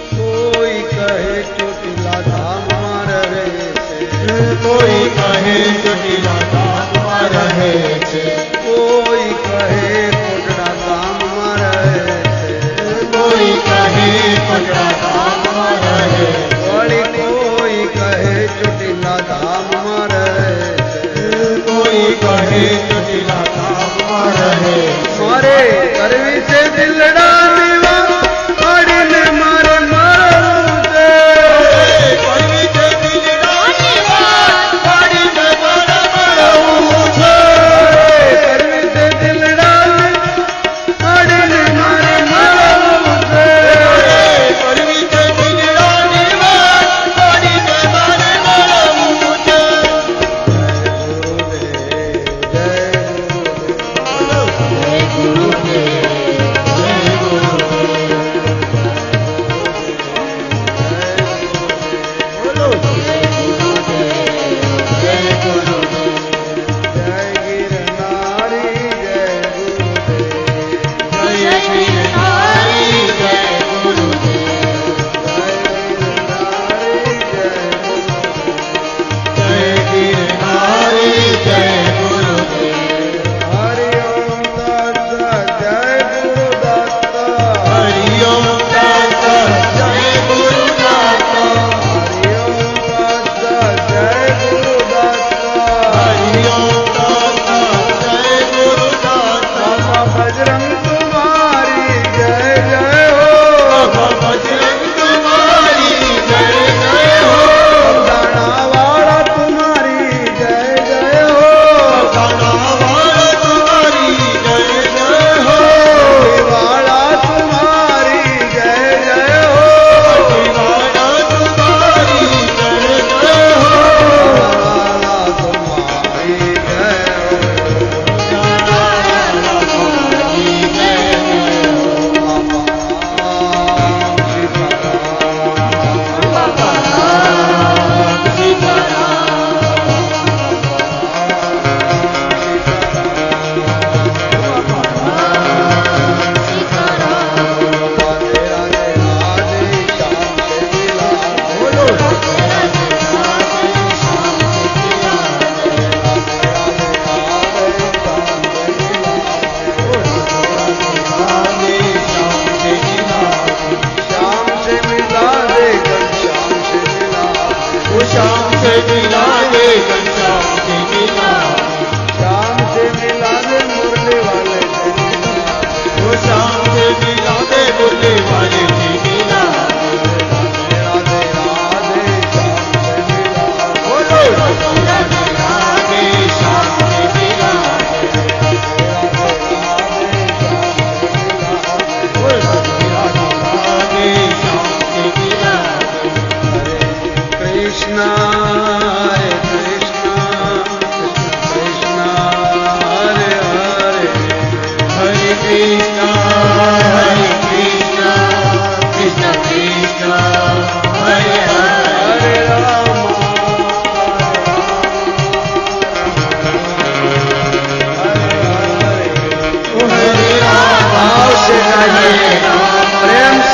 Speaker 3: કોઈ કહે ચોટીલા ધામમાં રહે છે
Speaker 1: કોઈ કહે કોટડા ગામમાં રહે છે
Speaker 3: કોઈ કહે કોટડા ધામમાં રહે
Speaker 1: વળી કોઈ કહે ચોટીલા ધામમાં રહે છે
Speaker 3: કોઈ કહે ચોટીલા ધામમાં રહે
Speaker 1: મારે કરવી છે દિલડાની વાત માડીને મારે મળવું છે
Speaker 3: કરવી છે દિલડાની વાત માડીને મારે મળવું છે
Speaker 1: કરવી છે દિલડાની માડીને મારે મળવું છે
Speaker 3: કરવી છે દિલડાની વાત માડીને મારે મળવું છે
Speaker 1: જય ગુરુદેવ
Speaker 3: જય ગુરુદેવ જય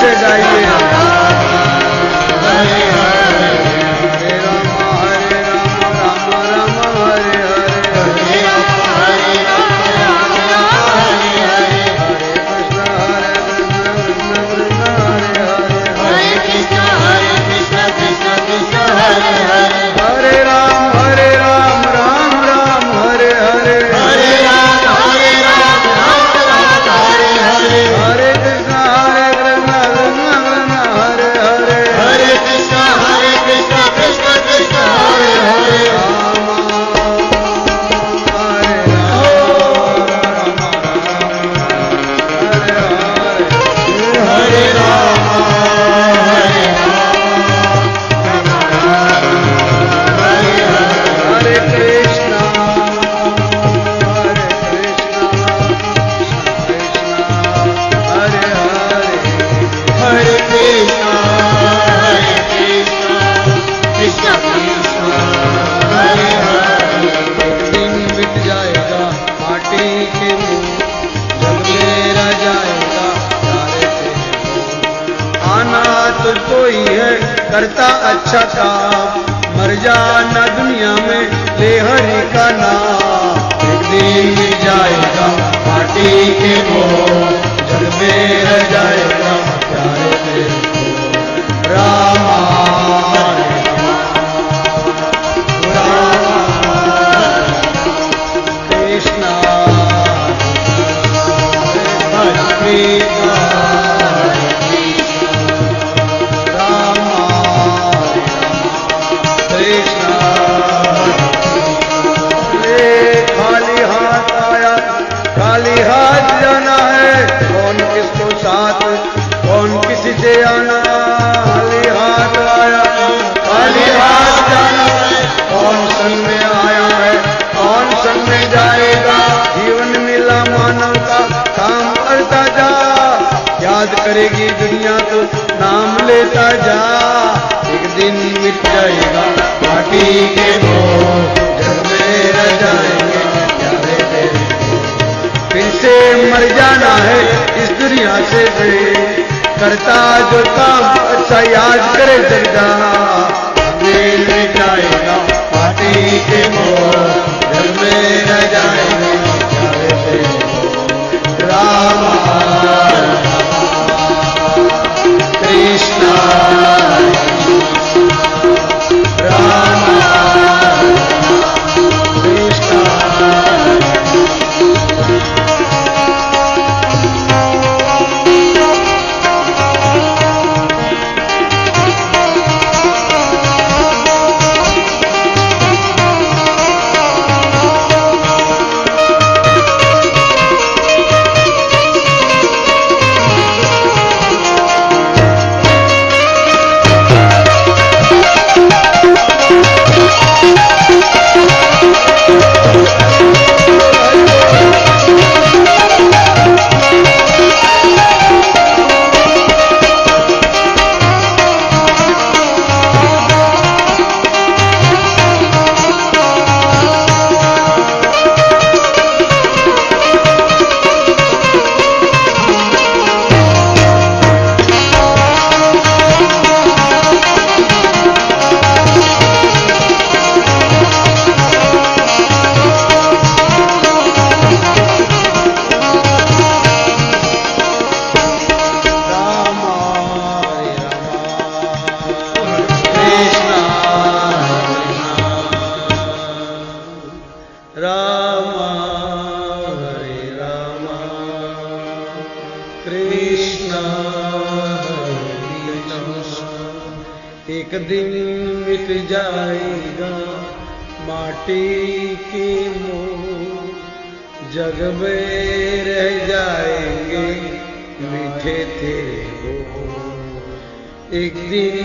Speaker 1: से गाइए।
Speaker 3: हरे हरे
Speaker 1: हरे राम राम राम हरे हरे,
Speaker 3: हरे राम राम हरे हरे,
Speaker 1: हरे कृष्ण कृष्ण हरे हरे,
Speaker 3: हरे कृष्ण कृष्ण कृष्ण हरे हरे,
Speaker 1: हरे राम राम राम हरे हरे,
Speaker 3: हरे राम राम हरे हरे,
Speaker 1: हरे कृष्ण कृष्ण हरे हरे,
Speaker 3: हरे कृष्ण कृष्ण कृष्ण हरे हरे,
Speaker 1: राम हरे राम
Speaker 3: हरे राम हरे
Speaker 1: हरे कृष्ण कृष्ण हरे हरे,
Speaker 3: हरे कृष्ण कृष्ण कृष्ण हरे हरे,
Speaker 1: एक दिन मिट जाएगा माटी के मुंह, जग में रह जाएगा सारे तेरे। आना तुझको ही है करता अच्छा काम, मर जाना दुनिया में ले हरि का नाम। एक दिन मिट जाएगा माटी के मोह, जग में रह जाएगा प्यारे तेरे रामा कृष्णा हरे राम कृष्ण खाली हाथ आया खाली हाथ जाना है, कौन किसको साथ कौन किसी से आना। खाली हाथ आया खाली हाथ जाना है, कौन संग में आया है कौन संग में जाएगा। जीवन मिला मानव का काम करता जा, याद करेगी दुनिया तो नाम लेता जा। एक दिन मिट जाएगा माटी के मोह, जग में रह जाएंगे प्यारे तेरे। फिर से मर जाना है इस दुनिया से करता जो काम अच्छा याद करे जगदा। दिल में जाएगा माटी के मोह, जग में रह जाएंगे प्यारे तेरे राम कृष्ण राम कृष्ण। एक दिन मिट जाएगा माटी की मोह, जग में रह जाएंगे मीठे तेरे बोल। एक दिन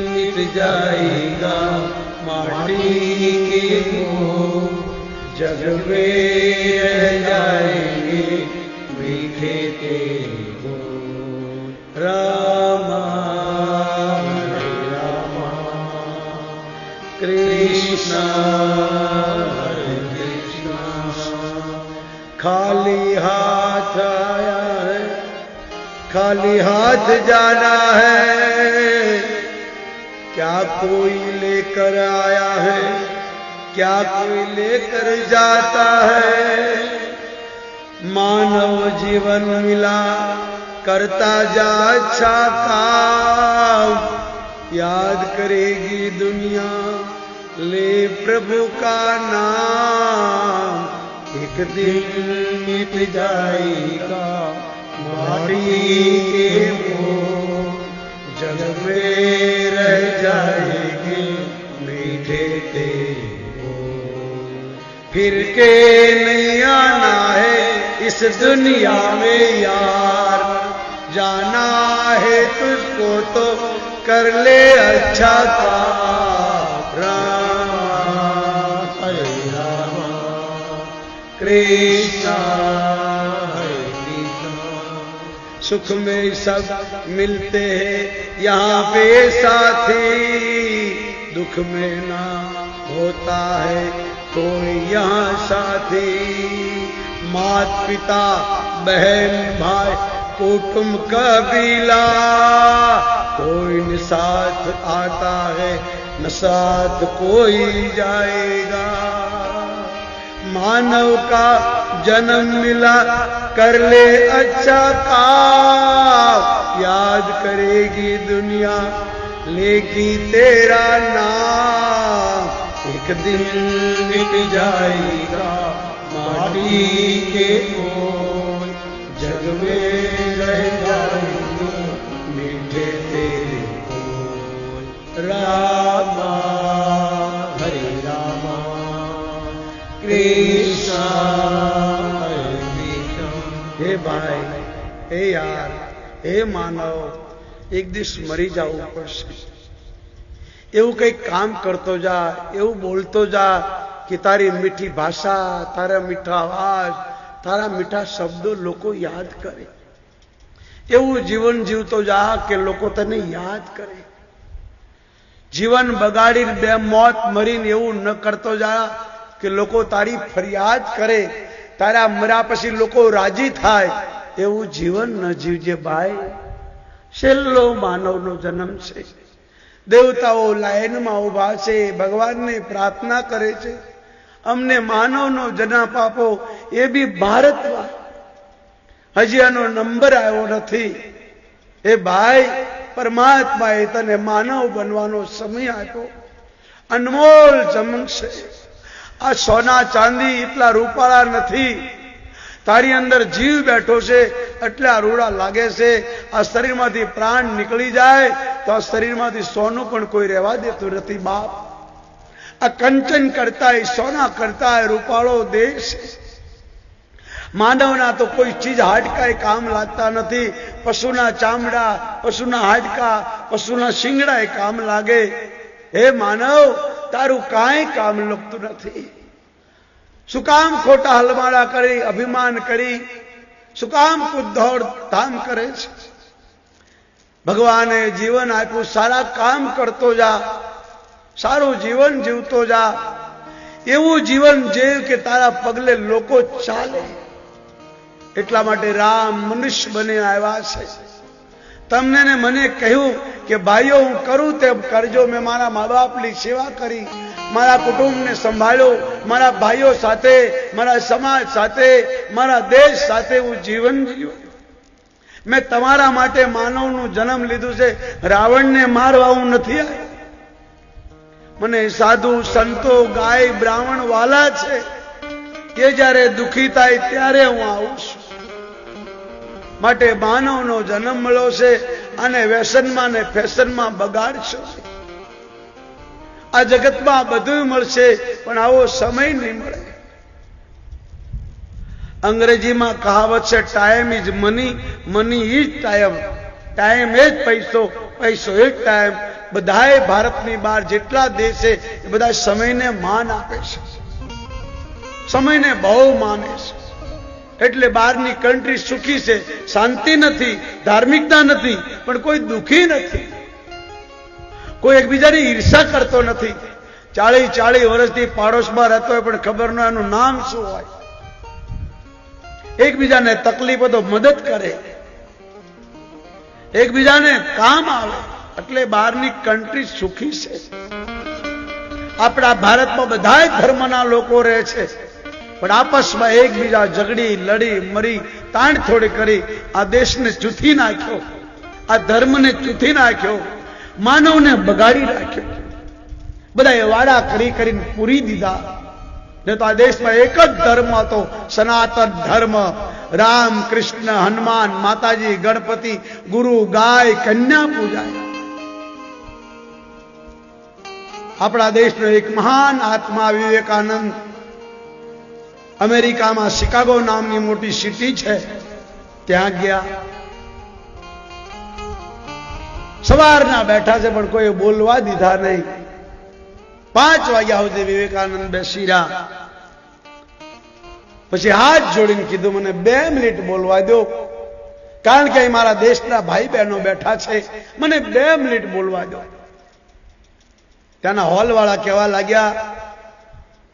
Speaker 1: मिट जाएगा माटी की मोह, जग में रह जाएंगे मीठे तेरे बोल। रामा कृष्ण हरे कृष्ण। खाली हाथ आया है खाली हाथ जाना है, क्या कोई लेकर आया है, क्या कोई लेकर जाता है। मानव जीवन मिला करता जा अच्छा काम, याद करेगी दुनिया ले प्रभु का नाम। एक दिन मिट जाएगा माटी के मोह, जग में रह जाएगी मीठे तेरे बोल। फिर के नहीं आना है इस दुनिया में यार, जाना है तुझको तो कर ले अच्छा काम। राम हरे राम कृष्ण हरे कृष्ण। सुख में सब मिलते हैं यहाँ पे साथी, दुख में ना होता है कोई यहाँ साथी। मात पिता बहन भाई कुटुंब कबीला, कोई न साथ आता है न साथ कोई जाएगा। मानव का जन्म मिला कर ले अच्छा काम, याद करेगी दुनिया लेगी तेरा नाम। एक दिन मिट जाएगा माटी के मोल, जग में रह जाएंगे मीठे तेरे बोल। राम हरे राम कृष्ण हरे कृष्ण। हे भाई, हे यार, हे मानव, એક દિવસ મરી જવું પડશે। એવું કંઈક કામ કરતો જા, એવું બોલતો જા કે તારી મીઠી ભાષા, તારા મીઠા અવાજ, તારા મીઠા શબ્દો લોકો યાદ કરે। એવું જીવન જીવતો જા કે લોકો તને યાદ કરે। જીવન બગાડીને બે મોત મરીને એવું ન કરતો જા કે લોકો તારી ફરિયાદ કરે, તારા મર્યા પછી લોકો રાજી થાય। એવું જીવન ન જીવજે ભાઈ। છેલ્લો માનવનો જન્મ છે। દેવતાઓ લાઈનમાં ઉભા છે, ભગવાનને પ્રાર્થના કરે છે, અમને માનવનો જન્મ આપો, એ બી ભારતમાં। હજી આનો નંબર આવ્યો નથી। એ ભાઈ, પરમાત્માએ તને માનવ બનવાનો સમય આપ્યો। અનમોલ જન્મ છે। આ સોના ચાંદી એટલા રૂપાળા નથી। તારી અંદર જીવ બેઠો છે એટલે આ રૂડા લાગે છે। આ શરીરમાંથી પ્રાણ નીકળી જાય તો આ શરીરમાંથી સોનું પણ કોઈ રહેવા દેતું નથી બાપ। આ કંચન કરતા સોના કરતા રૂપાળો દેશ। માનવના તો કોઈ ચીજ હાડકા કામ લાગતા નથી। પશુના ચામડા, પશુના હાડકા, પશુના શિંગડા એ કામ લાગે। હે માનવ, તારું કાંઈ કામ લાગતું નથી। શું કામ ખોટા હલમાડા કરી, અભિમાન કરી, શું કામ કુદોડ ધામ કરે છે? ભગવાને જીવન આપ્યું, સારા કામ કરતો જા, સારું જીવન જીવતો જા। એવું જીવન જીવ કે તારા પગલે લોકો ચાલે। એટલા માટે રામ મનુષ્ય બની આવ્યા છે। તમને ને મને કહ્યું કે ભાઈઓ, હું કરું તેમ કરજો। મેં મારા મા બાપની સેવા કરી, મારા કુટુંબને સંભાળ્યો, મારા ભાઈઓ સાથે, મારા સમાજ સાથે, મારા દેશ સાથે હું જીવન જીવ્યો। મેં તમારા માટે માનવનું જન્મ લીધું છે। રાવણને મારવા હું નથી આવ્યો। મને સાધુ સંતો ગાય બ્રાહ્મણ વાલા છે। કે જ્યારે દુખી થાય ત્યારે હું આવું છું। માટે માનવનો જન્મ મળ્યો છે અને વ્યસનમાં ને ફેશનમાં બગાડશો। આ જગતમાં બધું મળશે પણ આવો સમય નહીં મળે। અંગ્રેજીમાં કહાવત છે, time is money, money is time. Time એ જ પૈસો, પૈસો એ જ ટાઈમ। બધાએ ભારતની બહાર જેટલા દેશ છે એ બધા સમયને માન આપે છે, સમયને બહુ માને છે। એટલે બહારની કન્ટ્રી સુખી છે, શાંતિ નથી, ધાર્મિકતા નથી, પણ કોઈ દુખી નથી। કોઈ એકબીજાની ઈર્ષા કરતો નથી। 40 વર્ષથી પાડોશમાં રહેતો હોય પણ ખબર ન એનું નામ શું હોય। એકબીજાને તકલીફ તો મદદ કરે। એકબીજાને કામ આવે એટલે બહારની કન્ટ્રી સુખી છે. આપણા ભારતમાં બધા ધર્મના લોકો રહે છે, પણ આપસમાં એકબીજા ઝઘડી લડી મરી તાણ થોડી કરી આ દેશને ચૂથી નાખ્યો, આ ધર્મને ચૂથી નાખ્યો, માનવને બગાડી નાખ્યો. બધા વાડા કરી કરીને પૂરી દીધા. ને તો આ દેશમાં એક જ ધર્મ હતો, સનાતન ધર્મ. રામ કૃષ્ણ હનુમાન માતાજી ગણપતિ ગુરુ ગાય કન્યા પૂજાય. આપણા દેશનો એક મહાન આત્મા વિવેકાનંદ અમેરિકામાં શિકાગો નામની મોટી સિટી છે, ત્યાં ગયા. સવારના બેઠા છે પણ કોઈ બોલવા દીધા નહીં. 5 વાગ્યા સુધી વિવેકાનંદ બેસી રહ્યા. પછી હાથ જોડીને કીધું મને 2 મિનિટ બોલવા દો, કારણ કે મારા દેશના ભાઈ બહેનો બેઠા છે, મને 2 મિનિટ બોલવા દો. ત્યાંના હોલ વાળા કહેવા લાગ્યા,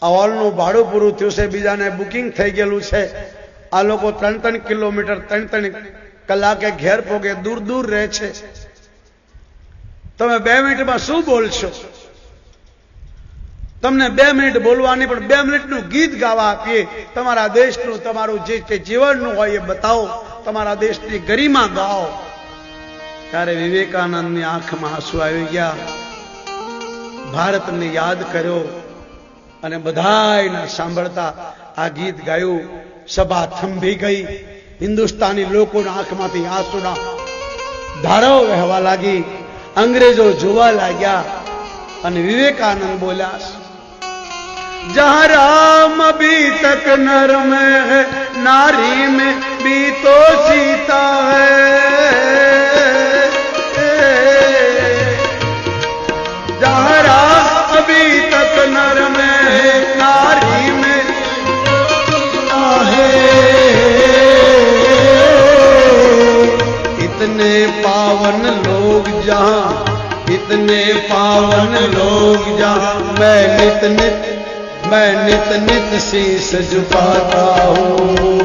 Speaker 1: આ હોલનું ભાડું પૂરું થયું છે, બીજાને બુકિંગ થઈ ગયેલું છે. આ લોકો 3-3 કિલોમીટર 3-3 કલાકે ઘેર પોગે, દૂર દૂર રહે છે. તમે 2 મિનિટમાં શું બોલશો? તમને 2 મિનિટ બોલવાની, પણ 2 મિનિટનું ગીત ગાવા આપીએ. તમારા દેશનું, તમારું જે જીવનનું હોય એ બતાવો, તમારા દેશની ગરિમા ગાઓ. ત્યારે વિવેકાનંદની આંખમાં આંસુ આવી ગયા. ભારતને યાદ કર્યો અને બધાયના સાંભળતા આ ગીત ગાયું. સભા થંભી ગઈ. હિન્દુસ્તાની લોકોના આંખમાંથી આંસુના ધારાઓ વહેવા લાગી. અંગ્રેજો જોવા લાગ્યા અને વિવેકાનંદ બોલ્યા, जहां राम अभी तक नर में है, नारी में भी तो सीता है. जहां राम अभी तक नर में है, नारी में है. इतने पावन लोग जहां, इतने पावन लोग जहां, मैं नित नित शीश झुकाता हूँ.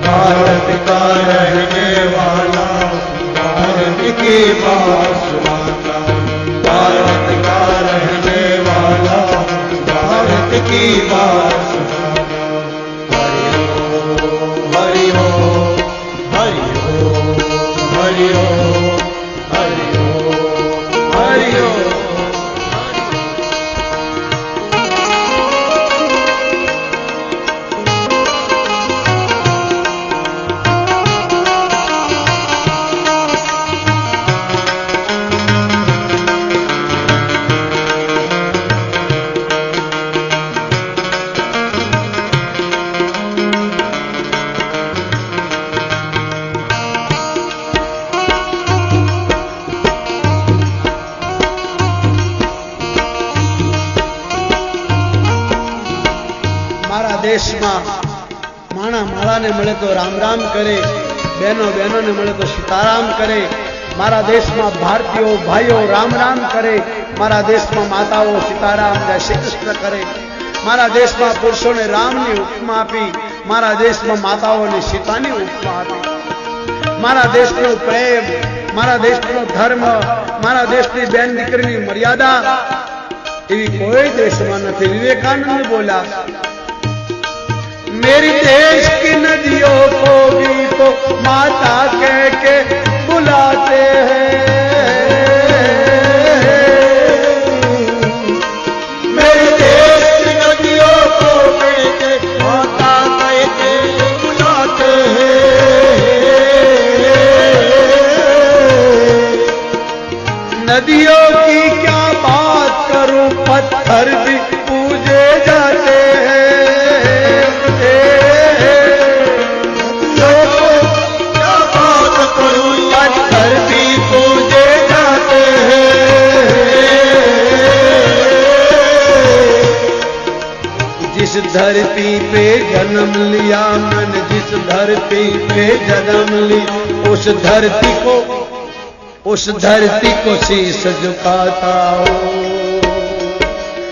Speaker 1: भारत का रहने वाला, भारत की बात सुनाता. भारत का रहने वाला, भारत की बात सुनाता. हरि हो हरि हो हरि हो हरि हो हरि हो. દેશમાં માણા માળાને મળે તો રામ રામ કરે, બહેનો બહેનોને મળે તો સીતારામ કરે. મારા દેશમાં ભારતીયો ભાઈઓ રામ રામ કરે. મારા દેશમાં માતાઓ સીતારામ જય શ્રી કૃષ્ણ કરે. મારા દેશમાં પુરુષોને રામની ઉપમા આપી, મારા દેશમાં માતાઓને સીતાની ઉપમા આપી. મારા દેશનો પ્રેમ, મારા દેશનો ધર્મ, મારા દેશની બેન દીકરીની મર્યાદા એવી કોઈ દેશમાં નથી. વિવેકાનંદ બોલ્યા, मेरी देश की नदियों को भी तो माता कह के बुलाते हैं. मेरे देश की नदियों को कह के माता कह के बुलाते हैं. नदियों की क्या बात करूं, पत्थर भी पूजे जाते हैं. जिस धरती पे जन्म लिया मैंने, जिस धरती पे जन्म लिया, उस धरती को शीश झुकाता हूँ.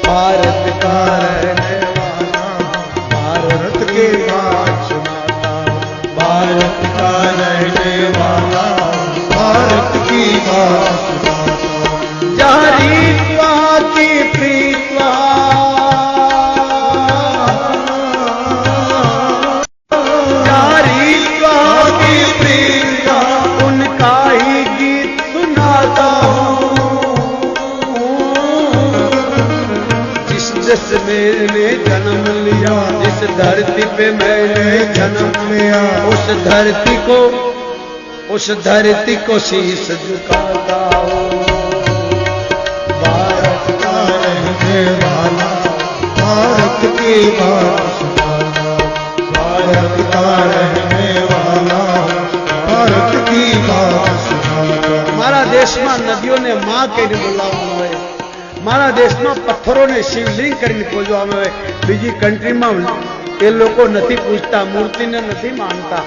Speaker 1: भारत का रहने वाला, भारत की बात सुनाता हूँ. भारत का रहने वाला,
Speaker 2: भारत की बात
Speaker 1: जहाँ रीत्वा की प्रीत्वा जहाँ रीत्वा की प्रीत्वा उनका ही गीत सुनाता हूँ। जिस देश में मैंने जन्म लिया, जिस धरती पे मैंने जन्म लिया, उस धरती को शीश झुकाता हूँ।
Speaker 2: भारत का रहने वाला भारत की बात सुनाता, भारत का रहने वाला भारत की बात सुनाता।
Speaker 1: मारा देश में नदियों ने मां कहीं बोलावવામાં આવે, मारा देश में पत्थरों ने शिवलिंग કરીને પૂજવામાં આવે। બીજી કંટ્રીમાં એ લોકો નથી પૂજતા, મૂર્તિને નથી માનતા।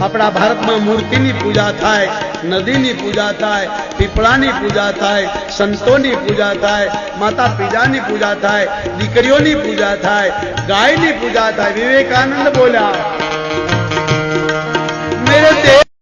Speaker 1: આપણા ભારતમાં મૂર્તિની પૂજા થાય, નદીની પૂજા થાય, પીપળાની પૂજા થાય, સંતોની પૂજા થાય, માતા પિતાની પૂજા થાય, દીકરીઓની પૂજા થાય, ગાયની પૂજા થાય। વિવેકાનંદ બોલ્યા